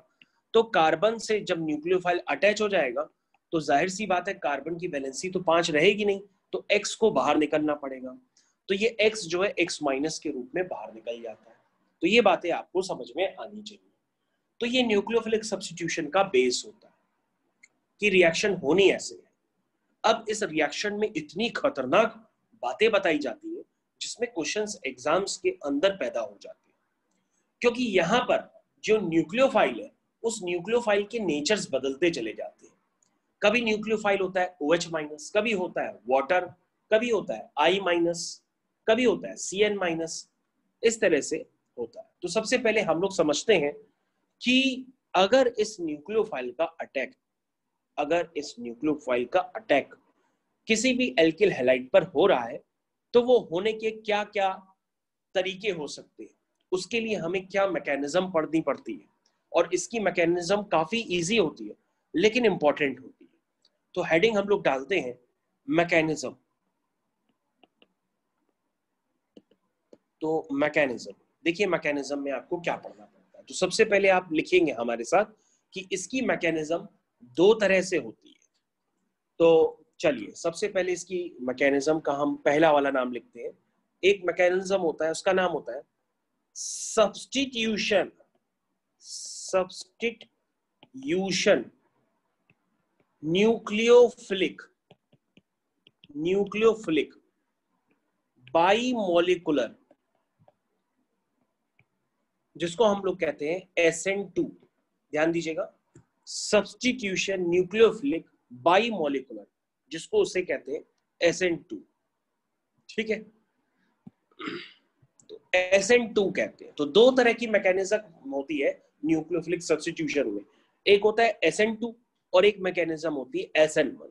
तो कार्बन से जब न्यूक्लियोफाइल अटैच हो जाएगा तो जाहिर सी बात है कार्बन की वैलेंसी तो 5 रहेगी नहीं, तो X को बाहर निकलना पड़ेगा। तो ये X जो है X माइनस के रूप में बाहर निकल जाता है। तो ये बातें आपको समझ में आनी चाहिए। तो ये न्यूक्लियोफिलिक सब्स्टिट्यूशन का बेस होता है कि रिएक्शन होनी ऐसे है। अब इस रिएक्शन में इतनी खतरनाक बातें बताई जाती है जिसमें क्वेश्चंस एग्जाम्स के अंदर पैदा हो जाते हैं, क्योंकि यहाँ पर जो न्यूक्लियोफाइल है उस न्यूक्लियोफाइल के नेचर्स बदलते चले जाते हैं। कभी न्यूक्लियोफाइल होता है OH माइनस, कभी होता है वाटर, कभी होता है I माइनस, कभी होता है CN माइनस, इस तरह से होता है। तो सबसे पहले हम लोग समझते हैं कि अगर इस न्यूक्लियोफाइल का अटैक किसी भी एल्किल हैलाइड पर हो रहा है तो वो होने के क्या क्या तरीके हो सकते हैं, उसके लिए हमें क्या मैकेनिज्म पढ़नी पड़ती है, और इसकी मैकेनिज्म काफी इजी होती है लेकिन इंपॉर्टेंट होती है। तो हेडिंग हम लोग डालते हैं मैकेनिज्म। तो मैकेनिज्म, देखिए मैकेनिज्म में आपको क्या पढ़ना पड़ता है। तो सबसे पहले आप लिखेंगे हमारे साथ कि इसकी मैकेनिज्म 2 तरह से होती है। तो चलिए सबसे पहले इसकी मैकेनिज्म का हम पहला वाला नाम लिखते हैं। एक मैकेनिज्म होता है, उसका नाम होता है सब्स्टिट्यूशन न्यूक्लियोफिलिक बाईमोलिकुलर, जिसको हम लोग कहते हैं SN2। ध्यान दीजिएगा, सब्स्टिट्यूशन न्यूक्लियोफिलिक बाईमोलिकुलर, जिसको उसे कहते हैं SN2। ठीक है, तो SN2 कहते हैं। तो 2 तरह की मैकेनिज्म होती है न्यूक्लियोफिलिक सब्स्टिट्यूशन में, एक होता है SN2 और एक मैकेनिज्म होती है SN1।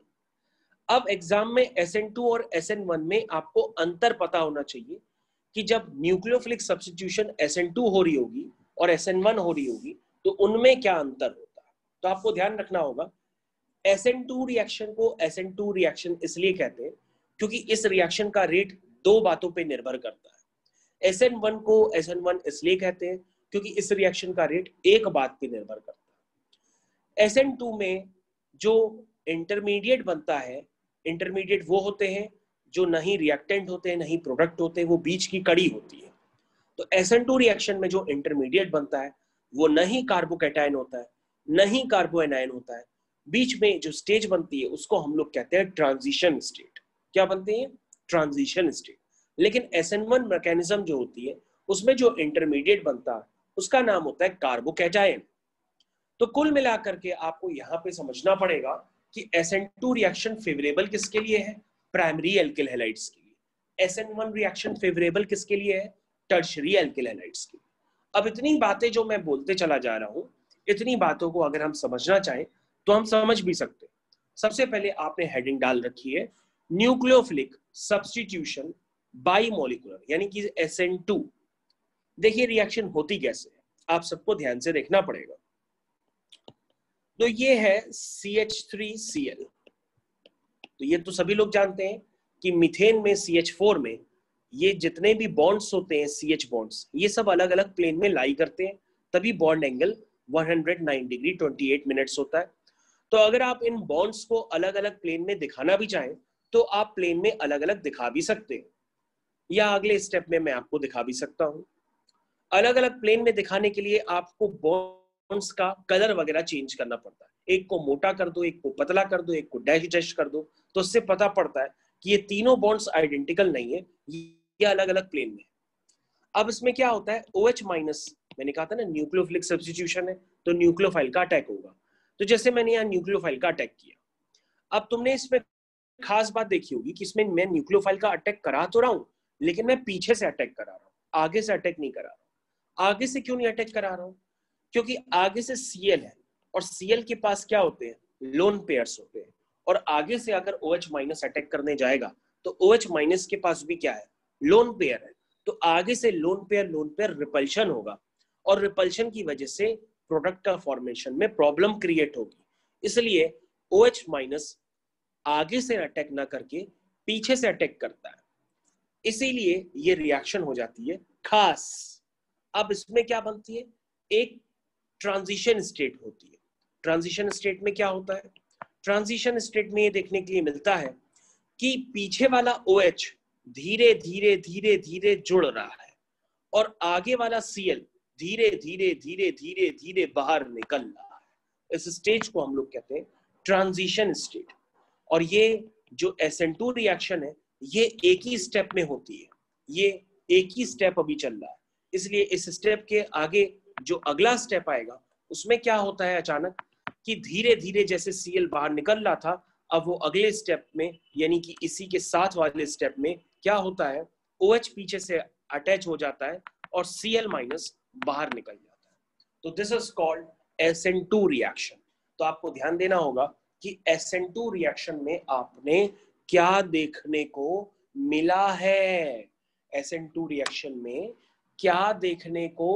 अब एग्जाम में SN2 और SN1 में आपको अंतर पता होना चाहिए कि जब न्यूक्लियोफिलिक सब्स्टिट्यूशन SN2 हो रही होगी और SN1 हो रही होगी तो उनमें क्या अंतर होता है। तो आपको ध्यान रखना होगा, SN2 रिएक्शन को SN2 रिएक्शन इसलिए कहते हैं क्योंकि इस रिएक्शन का रेट 2 बातों पे निर्भर करता है। SN1 को SN1 इसलिए कहते हैं क्योंकि इस रिएक्शन का रेट एक बात पे निर्भर करता है। SN2 में जो इंटरमीडिएट बनता है, इंटरमीडिएट वो होते हैं जो नहीं रिएक्टेंट होते हैं नहीं प्रोडक्ट होते हैं, वो बीच की कड़ी होती है। तो SN2 रिएक्शन में जो इंटरमीडिएट बनता है वो नहीं कार्बोकैटायन होता है नहीं कार्बोएनायन होता है, बीच में जो स्टेज बनती है उसको हम लोग कहते हैं ट्रांजिशन स्टेट। क्या बनते हैं? Transition state. लेकिन SN1 मैकेनिज्म जो होती है उसमें जो इंटरमीडिएट बनता है उसका नाम होता है कार्बोकैटायन। तो कुल मिलाकर के आपको यहाँ पे समझना पड़ेगा कि SN2 रिएक्शन फेवरेबल किसके लिए है? प्राइमरी एल्किल हैलाइड्स के लिए। SN1 रिएक्शन फेवरेबल किसके लिए है? टर्शियरी एल्किल हैलाइड्स के लिए। अब इतनी बातें जो मैं बोलते चला जा रहा हूं, इतनी बातों को अगर हम समझना चाहें तो हम समझ भी सकते हैं। सबसे पहले आपने हेडिंग डाल रखी है न्यूक्लियोफिलिक सब्स्टिट्यूशन बाईमोलिकुलर, यानी कि SN2। देखिए रिएक्शन होती कैसे है, आप सबको ध्यान से देखना पड़ेगा। तो ये है CH3Cl। तो ये तो सभी लोग जानते हैं कि मीथेन में CH4 में ये जितने भी बॉन्ड्स होते हैं CH बॉन्ड्स, ये सब अलग अलग प्लेन में लाई करते हैं, तभी बॉन्ड एंगल 109 डिग्री 28 मिनट्स होता है। तो अगर आप इन बॉन्ड्स को अलग अलग प्लेन में दिखाना भी चाहें तो आप प्लेन में अलग अलग दिखा भी सकते हैं, या अगले स्टेप में मैं आपको दिखा भी सकता हूं। अलग अलग प्लेन में दिखाने के लिए आपको बॉन्ड्स का कलर वगैरह चेंज करना पड़ता है, एक को मोटा कर दो, एक को पतला कर दो, एक को डैश डैश कर दो, तो उससे पता पड़ता है कि ये तीनों बॉन्ड्स आइडेंटिकल नहीं है, ये अलग अलग प्लेन में। अब इसमें क्या होता है, OH माइनस, मैंने कहा था ना न्यूक्लियोफिलिक सब्स्टिट्यूशन है, तो न्यूक्लियोफाइल का अटैक होगा। तो जैसे मैंने यहाँ न्यूक्लियोफाइल का अटैक किया, अब तुमने इसमें खास बात देखी होगी कि इसमें मैं न्यूक्लियोफाइल का अटैक करा तो रहा हूं, लेकिन मैं पीछे से अटैक करा रहा हूं, आगे से अटैक नहीं करा रहा हूं। आगे से क्यों नहीं अटैक करा रहा हूं? क्योंकि आगे से Cl है, और Cl के पास क्या होते हैं, लोन पेयर्स होते हैं, और आगे से अगर OH माइनस अटैक करने जाएगा तो OH माइनस के पास भी क्या है, लोन पेयर है, तो आगे से लोन पेयर रिपल्शन होगा, और रिपल्शन की वजह से प्रोडक्ट का फॉर्मेशन में प्रॉब्लम क्रिएट होगी। इसलिए OH माइनस आगे से अटैक ना करके पीछे से अटैक करता है, इसीलिए ये रिएक्शन हो जाती है खास। अब इसमें क्या बनती है, एक ट्रांजिशन स्टेट होती है। ट्रांजिशन स्टेट में क्या होता है, ट्रांजिशन स्टेट में ये देखने के लिए मिलता है कि पीछे वाला OH धीरे धीरे धीरे धीरे जुड़ रहा है, और आगे वाला Cl धीरे धीरे धीरे धीरे धीरे बाहर निकल रहा है। इस स्टेज को हम लोग कहते हैं ट्रांजिशन स्टेट। और ये जो SN2 रिएक्शन है ये एक ही स्टेप में होती है, ये एक ही स्टेप अभी चल रहा है, इसलिए इस स्टेप के आगे जो अगला स्टेप आएगा उसमें क्या होता है अचानक कि धीरे धीरे जैसे Cl बाहर निकल रहा था, अब वो अगले स्टेप में यानी कि इसी के साथ वाले स्टेप में क्या होता है, OH पीछे से अटैच हो जाता है और Cl माइनस बाहर निकल जाता है। तो this is called SN2 reaction. तो आपको ध्यान देना होगा कि SN2 रिएक्शन में आपने क्या देखने को मिला है, SN2 रिएक्शन में क्या देखने को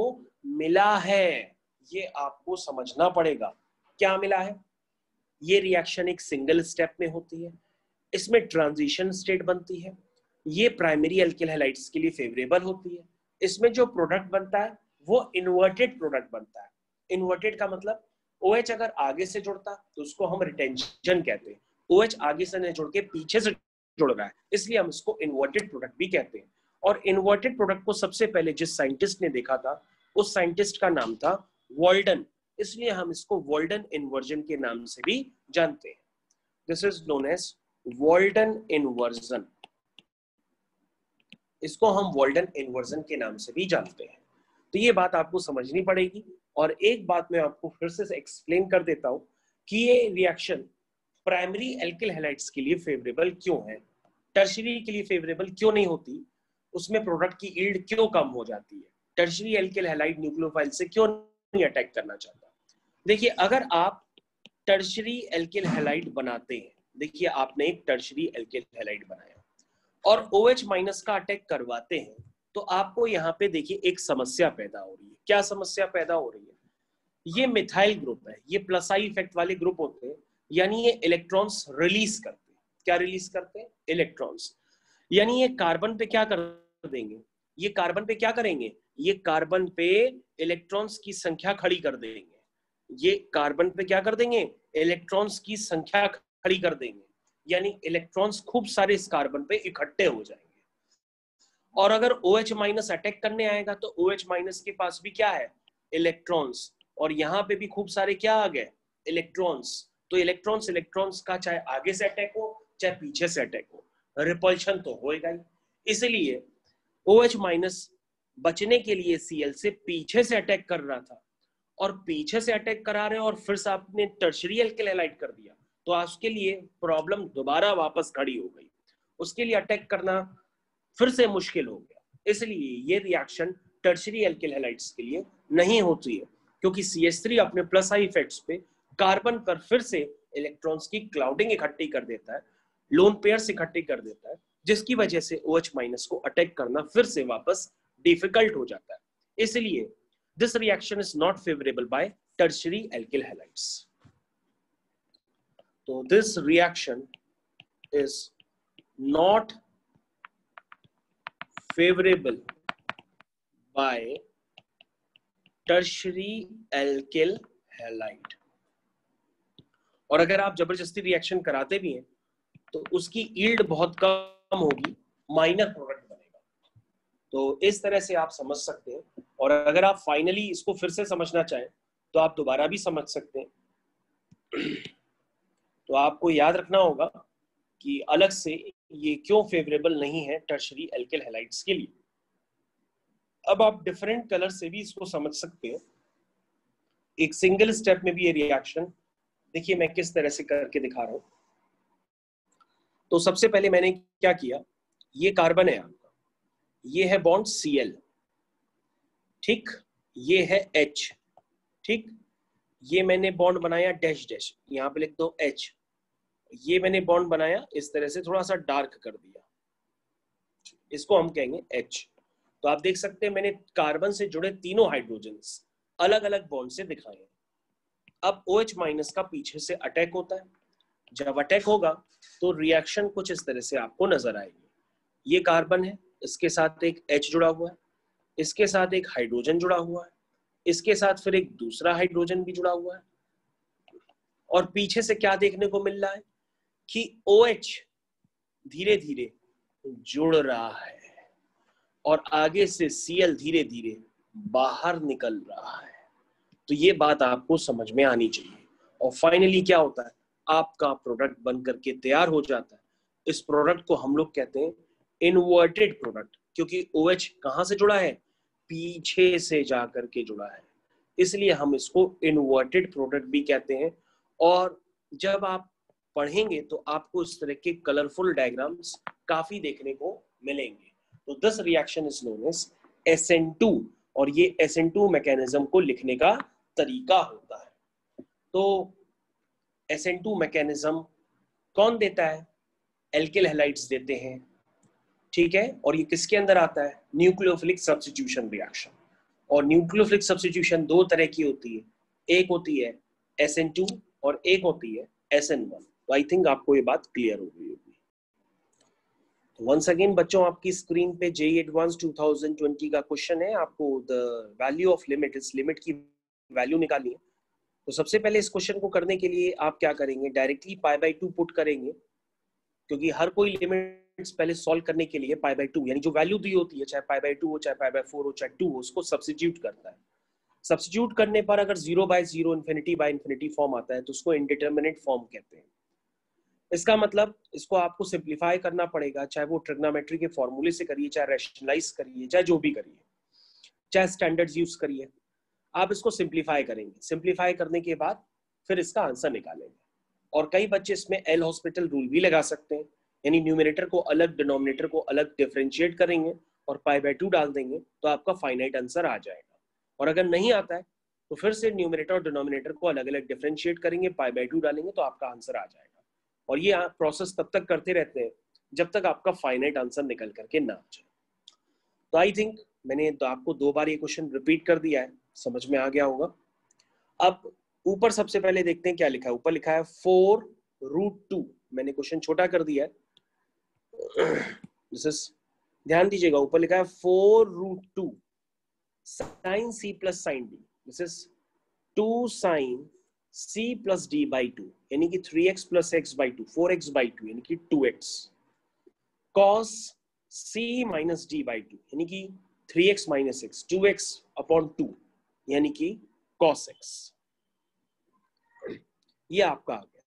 मिला है, ये आपको समझना पड़ेगा। क्या मिला है, ये रिएक्शन एक सिंगल स्टेप में होती है, इसमें ट्रांजिशन स्टेट बनती है, ये प्राइमरी एल्किल हैलाइड्स के लिए फेवरेबल होती है, इसमें जो प्रोडक्ट बनता है वो इन्वर्टेड प्रोडक्ट बनता है। इन्वर्टेड का मतलब OH अगर आगे से जुड़ता तो उसको हम रिटेंशन कहते हैं, OH आगे से नहीं जुड़ के पीछे से जुड़ रहा है, इसलिए हम इसको इन्वर्टेड प्रोडक्ट भी कहते हैं। और इन्वर्टेड प्रोडक्ट को सबसे पहले जिस साइंटिस्ट ने देखा था उस साइंटिस्ट का नाम था वॉल्डन, इसलिए हम इसको वॉल्डन इन्वर्जन के नाम से भी जानते हैं। This is known as Walden inversion, इसको हम वॉल्डन इन्वर्जन के नाम से भी जानते हैं। तो ये बात आपको समझनी पड़ेगी। और एक बात मैं आपको फिर से एक्सप्लेन कर देता हूं कि ये रिएक्शन प्राइमरी एल्किल हैलाइड्स के लिए फेवरेबल क्यों है, टर्शियरी के लिए फेवरेबल क्यों नहीं होती, उसमें प्रोडक्ट की यील्ड क्यों कम हो जाती है, टर्शियरी एल्किल हैलाइड न्यूक्लियोफाइल से क्यों नहीं अटैक करना चाहता। देखिए अगर आप टर्शियरी एल्किल हैलाइड बनाते हैं, देखिए आपने एक टर्शियरी एल्किल हैलाइड बनाया और OH माइनस का अटैक करवाते हैं, तो आपको यहाँ पे देखिए एक समस्या पैदा हो रही है। क्या समस्या पैदा हो रही है, ये मिथाइल ग्रुप है, ये प्लस आई इफेक्ट वाले ग्रुप होते हैं, यानी ये इलेक्ट्रॉन्स रिलीज करते हैं। क्या रिलीज करते हैं, इलेक्ट्रॉन्स, यानी ये कार्बन पे क्या कर देंगे, ये कार्बन पे क्या करेंगे, ये कार्बन पे इलेक्ट्रॉन्स की संख्या खड़ी कर देंगे, ये कार्बन पे क्या कर देंगे, इलेक्ट्रॉन्स की संख्या खड़ी कर देंगे, यानी इलेक्ट्रॉन्स खूब सारे इस कार्बन पे इकट्ठे हो जाएंगे। और अगर OH माइनस अटैक करने आएगा तो OH माइनस के पास भी क्या है, इलेक्ट्रॉन्स, और यहाँ पे भी खूब सारे क्या आ गए, इलेक्ट्रॉन्स। तो इलेक्ट्रॉन्स का चाहे आगे से अटैक हो चाहे पीछे से अटैक हो, रिपल्शन तो होएगा ही। इसलिए OH माइनस बचने के लिए Cl से पीछे से अटैक कर रहा था, और पीछे से अटैक करा रहे और फिर से आपने टर्शियरी एल्किल हैलाइड कर दिया, तो उसके लिए प्रॉब्लम दोबारा वापस खड़ी हो गई, उसके लिए अटैक करना फिर से मुश्किल हो गया। इसलिए ये रिएक्शन टर्शियरी एल्किल हैलाइड्स के लिए नहीं होती है, क्योंकि CH3 अपने प्लस आई इफेक्ट्स पे कार्बन पर फिर से इलेक्ट्रॉन्स की क्लाउडिंग इकट्ठी कर देता है, लोन पेयर्स इकट्ठी कर देता है, जिसकी वजह से OH माइनस को अटैक करना फिर से वापस डिफिकल्ट हो जाता है। इसलिए this reaction is not favourable by tertiary alkyl halides. तो this reaction is not favorable by tertiary alkyl halide. और अगर आप जबरदस्ती रिएक्शन कराते भी हैं तो उसकी यील्ड बहुत कम होगी, माइनर प्रोडक्ट बनेगा। तो इस तरह से आप समझ सकते हैं, और अगर आप फाइनली इसको फिर से समझना चाहें तो आप दोबारा भी समझ सकते हैं। तो आपको याद रखना होगा कि अलग से ये क्यों फेवरेबल नहीं है टर्शरी एल्किल हैलाइड्स के लिए। अब आप डिफरेंट कलर से भी इसको समझ सकते हैं। एक सिंगल स्टेप में भी ये रिएक्शन देखिए मैं किस तरह से करके दिखा रहा हूं। तो सबसे पहले मैंने क्या किया, ये कार्बन है आपका, ये है बॉन्ड Cl, ठीक, ये है H, ठीक, ये मैंने बॉन्ड बनाया डैश डैश, यहां पे लिख दो H, ये मैंने बॉन्ड बनाया इस तरह से थोड़ा सा डार्क कर दिया, इसको हम कहेंगे H। तो आप देख सकते हैं मैंने कार्बन से जुड़े तीनों हाइड्रोजन्स अलग अलग बॉन्ड से दिखाए हैं। अब OH माइनस का पीछे से अटैक होता है, जब अटैक होगा तो रिएक्शन कुछ इस तरह से आपको नजर आएगी। ये कार्बन है, इसके साथ एक H जुड़ा हुआ है, इसके साथ एक हाइड्रोजन जुड़ा हुआ है, इसके साथ फिर एक दूसरा हाइड्रोजन भी जुड़ा हुआ है, और पीछे से क्या देखने को मिल रहा है कि OH धीरे धीरे जुड़ रहा है और आगे से Cl धीरे धीरे बाहर निकल रहा है। तो ये बात आपको समझ में आनी चाहिए। और फाइनली क्या होता है, आपका प्रोडक्ट बन करके तैयार हो जाता है। इस प्रोडक्ट को हम लोग कहते हैं इन्वर्टेड प्रोडक्ट, क्योंकि OH कहां से जुड़ा है, पीछे से जाकर के जुड़ा है, इसलिए हम इसको इन्वर्टेड प्रोडक्ट भी कहते हैं। और जब आप पढ़ेंगे तो आपको इस तरह के कलरफुल डायग्राम्स काफी देखने को मिलेंगे। तो this reaction is known as SN2, और ये SN2 मैकेनिज्म को लिखने का तरीका होता है। तो SN2 मैकेनिज्म कौन देता है, एल्किल हैलाइड्स देते हैं, ठीक है। और ये किसके अंदर आता है, न्यूक्लियोफिलिक सब्स्टिट्यूशन रिएक्शन। और न्यूक्लियोफिलिक सब्स्टिट्यूशन दो तरह की होती है, एक होती है SN2 और एक होती है SN1। तो आई थिंक आपको ये बात क्लियर हो गई होगी। तो वंस अगेन बच्चों, आपकी स्क्रीन पे JEE एडवांस 2020 का क्वेश्चन है, आपको द वैल्यू ऑफ लिमिट, इस लिमिट की वैल्यू निकालनी है। तो सबसे पहले इस क्वेश्चन को करने के लिए आप क्या करेंगे, डायरेक्टली π/2 पुट करेंगे, क्योंकि हर कोई लिमिट्स पहले सॉल्व करने के लिए π/2 यानी जो वैल्यू दी होती है, चाहे π/2 हो, चाहे π/4 हो, चाहे 2 हो, उसको सब्स्टिट्यूट करता है। सब्स्टिट्यूट करने पर अगर 0/0 इन्फिनिटी फॉर्म आता है तो उसको इंडिटरमिनेट फॉर्म कहते हैं। इसका मतलब इसको आपको सिंप्लीफाई करना पड़ेगा, चाहे वो ट्रिग्नोमेट्री के फॉर्मूले से करिए, चाहे रैशनलाइज करिए, चाहे जो भी करिए, चाहे स्टैंडर्ड्स यूज करिए, आप इसको सिंप्लीफाई करेंगे। सिंप्लीफाई करने के बाद फिर इसका आंसर निकालेंगे। और कई बच्चे इसमें एल हॉस्पिटल रूल भी लगा सकते हैं, यानी न्यूमरेटर को अलग, डिनोमिनेटर को अलग डिफरेंशिएट करेंगे और π/2 डाल देंगे तो आपका फाइनाइट आंसर आ जाएगा। और अगर नहीं आता है तो फिर से न्यूमरेटर और डिनोमिनेटर को अलग अलग डिफरेंशिएट करेंगे, π/2 डालेंगे तो आपका आंसर आ जाएगा। और ये प्रोसेस तब तक करते रहते हैं जब तक आपका फाइनाइट आंसर निकल करके ना आ जाए। तो आई थिंक मैंने तो आपको 2 बार ये क्वेश्चन रिपीट कर दिया है, समझ में आ गया होगा। अब ऊपर सबसे पहले देखते हैं क्या लिखा है। ऊपर लिखा है 4√2, मैंने क्वेश्चन छोटा कर दिया है, ध्यान दीजिएगा। ऊपर लिखा है 4√2 sin C plus sin D, this is 2 sin C plus D by 2, यानी कि 3x plus x by 2, 4x by 2 यानी कि 2x, cos C minus D by 2 यानी कि 3x minus x, 2x upon 2 यानी कि cos x। ये आपका आ गया।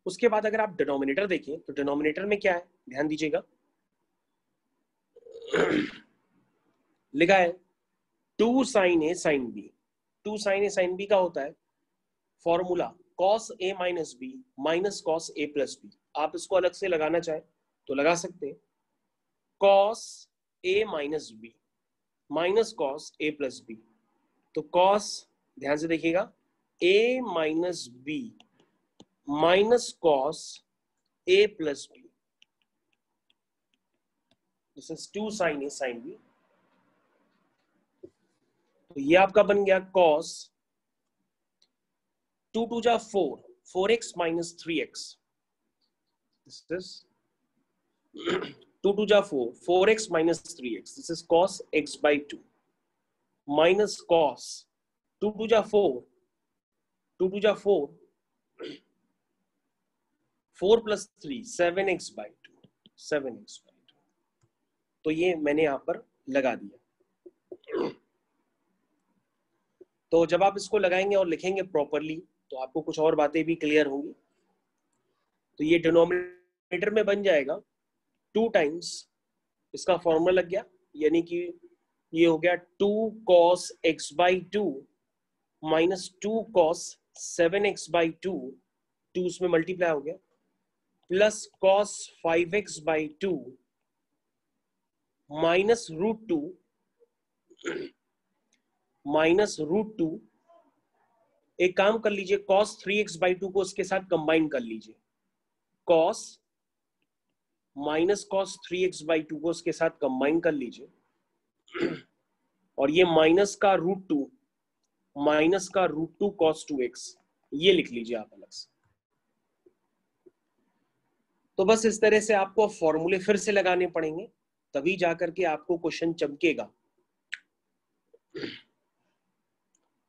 उसके बाद अगर आप डिनोमिनेटर देखें तो डिनोमिनेटर में क्या है, ध्यान दीजिएगा, लिखा है 2 sin A sin B। 2 sin A sin B का होता है formula cos A minus B minus cos A plus B। आप इसको अलग से लगाना चाहें तो लगा सकते हैं, cos A minus B minus cos A plus B। तो cos, ध्यान से देखिएगा, A minus B minus cos A plus B, this is 2 sin A sin B। तो ये आपका बन गया cos 2 2 जा 4, 4x minus 3x, this is 2 2 जा 4, 4x minus 3x, this is cos x by 2 minus cos 2 2 जा 4, 2 2 जा 4, 4 + 3 7x/2 7x/2। तो ये मैंने यहां पर लगा दिया। तो जब आप इसको लगाएंगे और लिखेंगे प्रॉपरली तो आपको कुछ और बातें भी क्लियर होंगी। तो ये डिनोमिनेटर में बन जाएगा 2 टाइम्स, इसका फॉर्मूला लग गया, यानी कि ये हो गया 2 cos x/2 minus 2 cos 7x/2, 2 उसमें मल्टीप्लाई हो गया, प्लस cos 5x/2 माइनस √2 एक काम कर लीजिए, cos 3x/2 को उसके साथ कंबाइन कर लीजिए, cos माइनस cos 3x/2 को उसके साथ कंबाइन कर लीजिए, और ये माइनस का √2 cos 2x ये लिख लीजिए आप अलग से। तो बस इस तरह से आपको फॉर्मूले फिर से लगाने पड़ेंगे, तभी जाकर के आपको क्वेश्चन चमकेगा।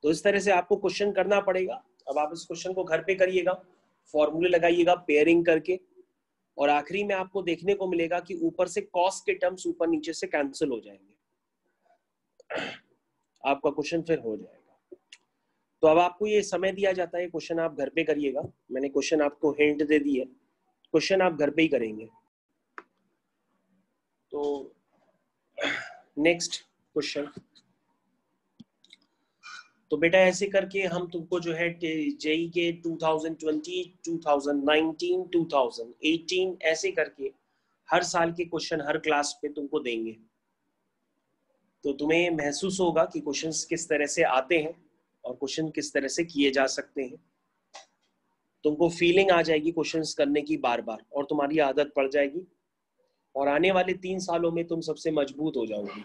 तो इस तरह से आपको क्वेश्चन करना पड़ेगा। अब आप इस क्वेश्चन को घर पे करिएगा, फॉर्मूले लगाइएगा पेयरिंग करके, और आखिरी में आपको देखने को मिलेगा कि ऊपर से कॉस के टर्म्स ऊपर नीचे से कैंसिल हो जाएंगे, आपका क्वेश्चन फिर हो जाएगा। तो अब आपको ये समय दिया जाता है, क्वेश्चन आप घर पे करिएगा। मैंने क्वेश्चन आपको हिंट दे दी है, क्वेश्चन आप घर पे ही करेंगे। तो नेक्स्ट क्वेश्चन, तो बेटा ऐसे करके हम तुमको जो है जेई के 2020, 2019, 2018 ऐसे करके हर साल के क्वेश्चन हर क्लास पे तुमको देंगे। तो तुम्हें महसूस होगा कि क्वेश्चंस किस तरह से आते हैं और क्वेश्चन किस तरह से किए जा सकते हैं। तुमको फीलिंग आ जाएगी क्वेश्चंस करने की बार बार, और तुम्हारी आदत पड़ जाएगी, और आने वाले 3 सालों में तुम सबसे मजबूत हो जाओगी,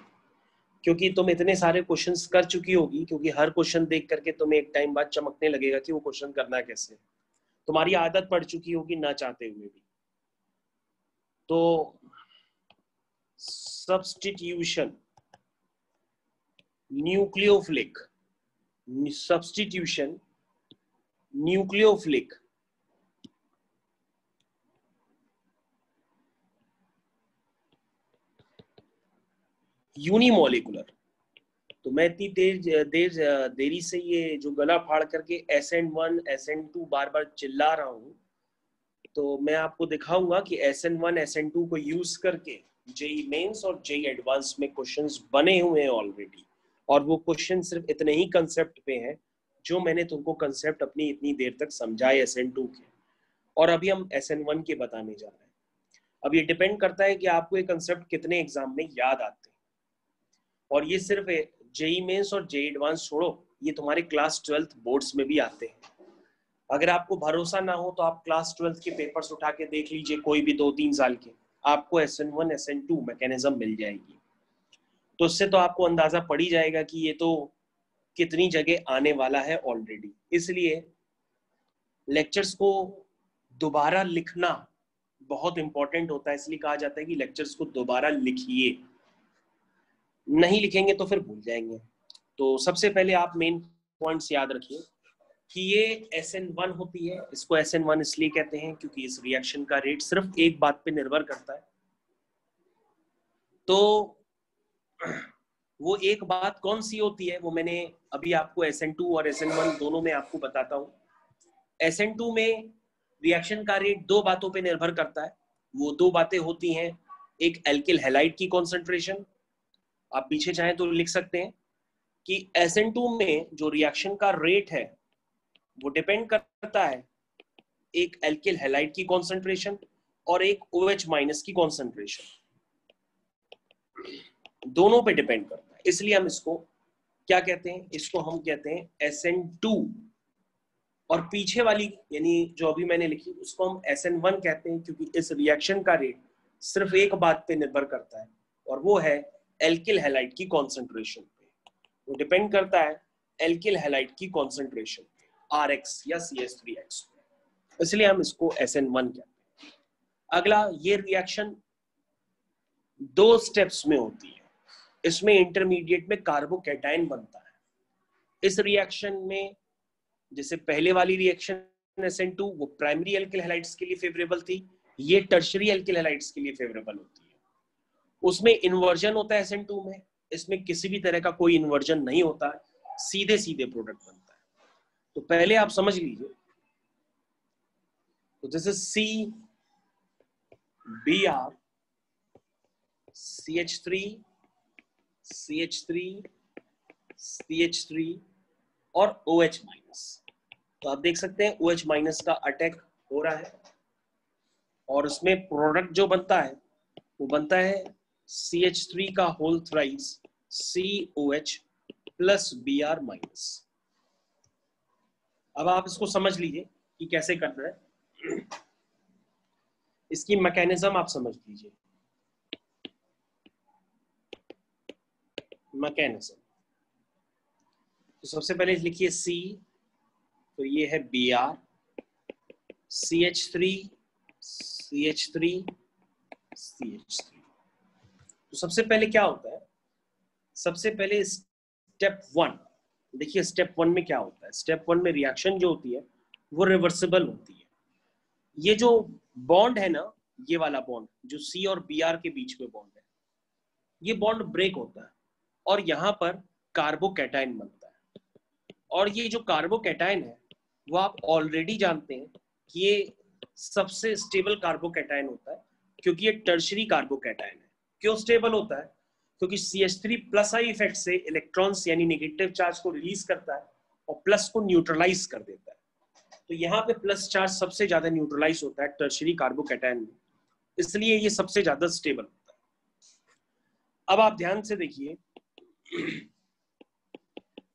क्योंकि तुम इतने सारे क्वेश्चंस कर चुकी होगी। क्योंकि हर क्वेश्चन देख करके तुम्हें एक टाइम बाद चमकने लगेगा कि वो क्वेश्चन करना कैसे है, तुम्हारी आदत पड़ चुकी होगी ना चाहते हुए भी। तो substitution, nucleophilic, substitution nucleophilic, unimolecular. तो मैं इतनी देरी से ये जो गला फाड़ करके SN1 SN2 बार बार चिल्ला रहा हूं, तो मैं आपको दिखाऊंगा कि SN1 SN2 को यूज करके जेई मेंस और जेई एडवांस में क्वेश्चंस बने हुए हैं ऑलरेडी, और वो क्वेश्चन सिर्फ इतने ही कंसेप्ट पे हैं जो मैंने तुमको कंसेप्ट अपनी इतनी देर तक समझाए SN2 के, और अभी हम SN1 के बताने जा रहे हैं। अब ये डिपेंड करता है कि आपको ये कंसेप्ट कितने एग्जाम में याद आते हैं, और ये सिर्फ जेई मेंस और जेई एडवांस छोड़ो, ये तुम्हारे क्लास 12th बोर्ड्स में भी आते हैं। अगर आपको भरोसा ना हो तो आप क्लास 12th के पेपर्स उठा के देख लीजिए, कोई भी 2-3 साल के, आपको SN1 SN2 मैकेनिज्म मिल जाएगी। तो उससे तो आपको अंदाजा पड़ ही जाएगा कि ये तो कितनी जगह आने वाला है ऑलरेडी। इसलिए लेक्चर्स को दोबारा लिखना बहुत इंपॉर्टेंट होता है, इसलिए कहा जाता है कि लेक्चर्स को दोबारा लिखिए, नहीं लिखेंगे तो फिर भूल जाएंगे। तो सबसे पहले आप मेन पॉइंट्स याद रखिए कि ये SN1 होती है, इसको SN1 इसलिए कहते हैं क्योंकि इस रिएक्शन का रेट सिर्फ एक बात पे निर्भर करता है। तो वो एक बात कौन सी होती है वो मैंने अभी आपको SN2 और SN1 दोनों में आपको बताता हूँ। SN2 में रिएक्शन का रेट 2 बातों पे निर्भर करता है। वो 2 बातें होती हैं, एक एल्किल हैलाइड की कॉन्सेंट्रेशन, आप पीछे चाहें तो लिख सकते हैं कि SN2 में जो रिएक्शन का रेट है वो डिपेंड करता है एक एल्किल हैलाइड की कॉन्सेंट्रेशन और एक OH माइनस की कॉन्सेंट्रेशन, दोनों पे डिपेंड करता है। इसलिए हम इसको क्या कहते हैं, इसको हम कहते हैं SN2, और पीछे वाली यानी जो अभी मैंने लिखी उसको हम SN1 कहते हैं, क्योंकि इस रिएक्शन का रेट सिर्फ एक बात पे निर्भर करता है, और वो है एल्किल हैलाइड की कॉन्सेंट्रेशन पे। वो डिपेंड करता है एल्किल हैलाइड की कॉन्सेंट्रेशन RX या CH3X, इसलिए हम इसको SN1 कहते हैं। अगला, ये रिएक्शन 2 स्टेप्स में होती है, इसमें इंटरमीडिएट में कार्बोकैटायन बनता है। इस रिएक्शन में जैसे पहले वाली रिएक्शन SN2 वो प्राइमरी एल्किल हैलाइड्स के लिए फेवरेबल थी, ये टर्शरी एल्किल हैलाइड्स के लिए फेवरेबल होती है। उसमें इन्वर्जन होता है SN2 में, इसमें किसी भी तरह का कोई इन्वर्जन नहीं होता है, सीधे सीधे प्रोडक्ट बनता है। तो पहले आप समझ लीजिए, तो this is CBr CH3 CH3 CH3 और OH माइनस। तो आप देख सकते हैं OH माइनस का अटैक हो रहा है और उसमें प्रोडक्ट जो बनता है वो बनता है CH3 का whole thrice COH plus Br minus. अब आप इसको समझ लीजिए कि कैसे करना है, इसकी मैकेनिज्म आप समझ लीजिए। मैकेनिज्म, तो सबसे पहले लिखिए C, तो ये है Br CH3 CH3 CH3। तो सबसे पहले क्या होता है, सबसे पहले स्टेप 1 देखिए, स्टेप 1 में क्या होता है। स्टेप 1 में रिएक्शन जो होती है वो रिवर्सिबल होती है। ये जो बॉन्ड है ना, ये वाला बॉन्ड जो C और Br के बीच में बॉन्ड है, ये बॉन्ड ब्रेक होता है और यहाँ पर कार्बोकैटायन बनता है। और ये जो कार्बोकैटायन है वो आप ऑलरेडी जानते हैं कि ये सबसे स्टेबल कार्बोकैटायन होता है, क्योंकि ये टर्शरी कार्बोकैटायन है। क्यों स्टेबल होता है? क्योंकि CH3 प्लस आई इफेक्ट से इलेक्ट्रॉन्स यानी नेगेटिव चार्ज को रिलीज करता है और प्लस को न्यूट्रलाइज कर देता है। तो यहाँ पे प्लस चार्ज सबसे ज्यादा न्यूट्रलाइज होता है टर्शरी कार्बोकैटायन में, इसलिए ये सबसे ज्यादा स्टेबल होता है। अब आप ध्यान से देखिए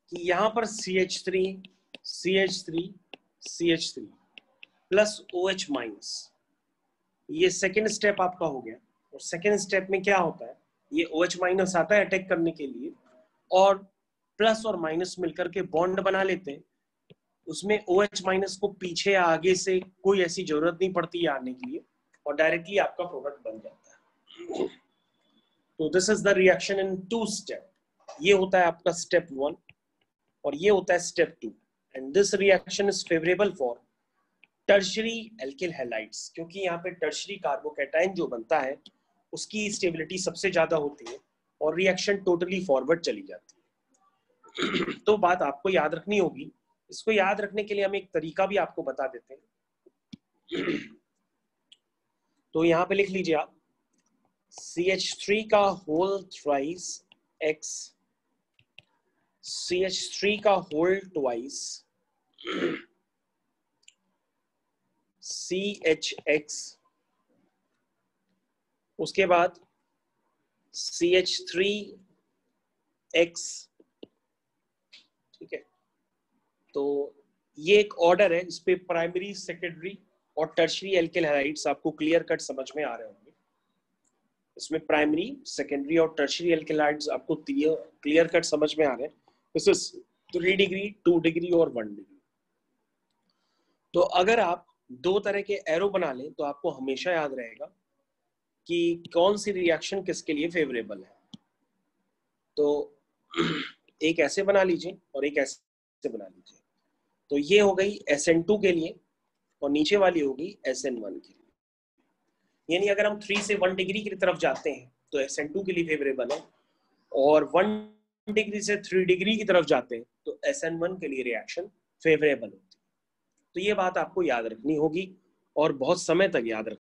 कि यहाँ पर CH3 CH3 CH3 plus OH minus, ये सेकेंड स्टेप आपका हो गया। और सेकेंड स्टेप में क्या होता है, ये OH माइनस आता है अटैक करने के लिए और प्लस और माइनस मिलकर के बॉन्ड बना लेते हैं। उसमें OH माइनस को पीछे आगे से कोई ऐसी जरूरत नहीं पड़ती आने के लिए और डायरेक्टली आपका प्रोडक्ट बन जाता है। तो this is the reaction in 2 step. ये होता है आपका स्टेप 1 और ये होता है step 2। And this reaction is favourable for tertiary alkyl halides, क्योंकि यहाँ पे टर्शरी कार्बोकैटायन जो बनता है उसकी स्टेबिलिटी सबसे ज्यादा होती है और रिएक्शन टोटली फॉरवर्ड चली जाती है। तो बात आपको याद रखनी होगी। इसको याद रखने के लिए हम एक तरीका भी आपको बता देते हैं। तो यहाँ पे लिख लीजिए आप CH3 का होल थ्राइस X, CH3 का होल ट्वाइस CHX, उसके बाद CH3X, ठीक है। तो ये एक ऑर्डर है, इस पे प्राइमरी, सेकेंडरी और टर्शरी एल्किल हैलाइड्स आपको क्लियर कट समझ में आ रहे होंगे। इसमें प्राइमरी, सेकेंडरी और टर्शरी एल्किल हैलाइड्स आपको क्लियर कट समझ में आ रहे हैं। दिस इज 3 डिग्री, 2 डिग्री और 1 डिग्री। तो अगर आप 2 तरह के एरो बना लें तो आपको हमेशा याद रहेगा कि कौन सी रिएक्शन किसके लिए फेवरेबल है। तो एक ऐसे बना लीजिए और एक ऐसे बना लीजिए। तो ये हो गई SN2 के लिए और नीचे वाली होगी SN1 के लिए। यानी अगर हम 3 से 1 डिग्री की तरफ जाते हैं तो SN2 के लिए फेवरेबल है, और 1 डिग्री से 3 डिग्री की तरफ जाते हैं तो SN1 के लिए रिएक्शन फेवरेबल होती है। तो ये बात आपको याद रखनी होगी और बहुत समय तक याद रखनी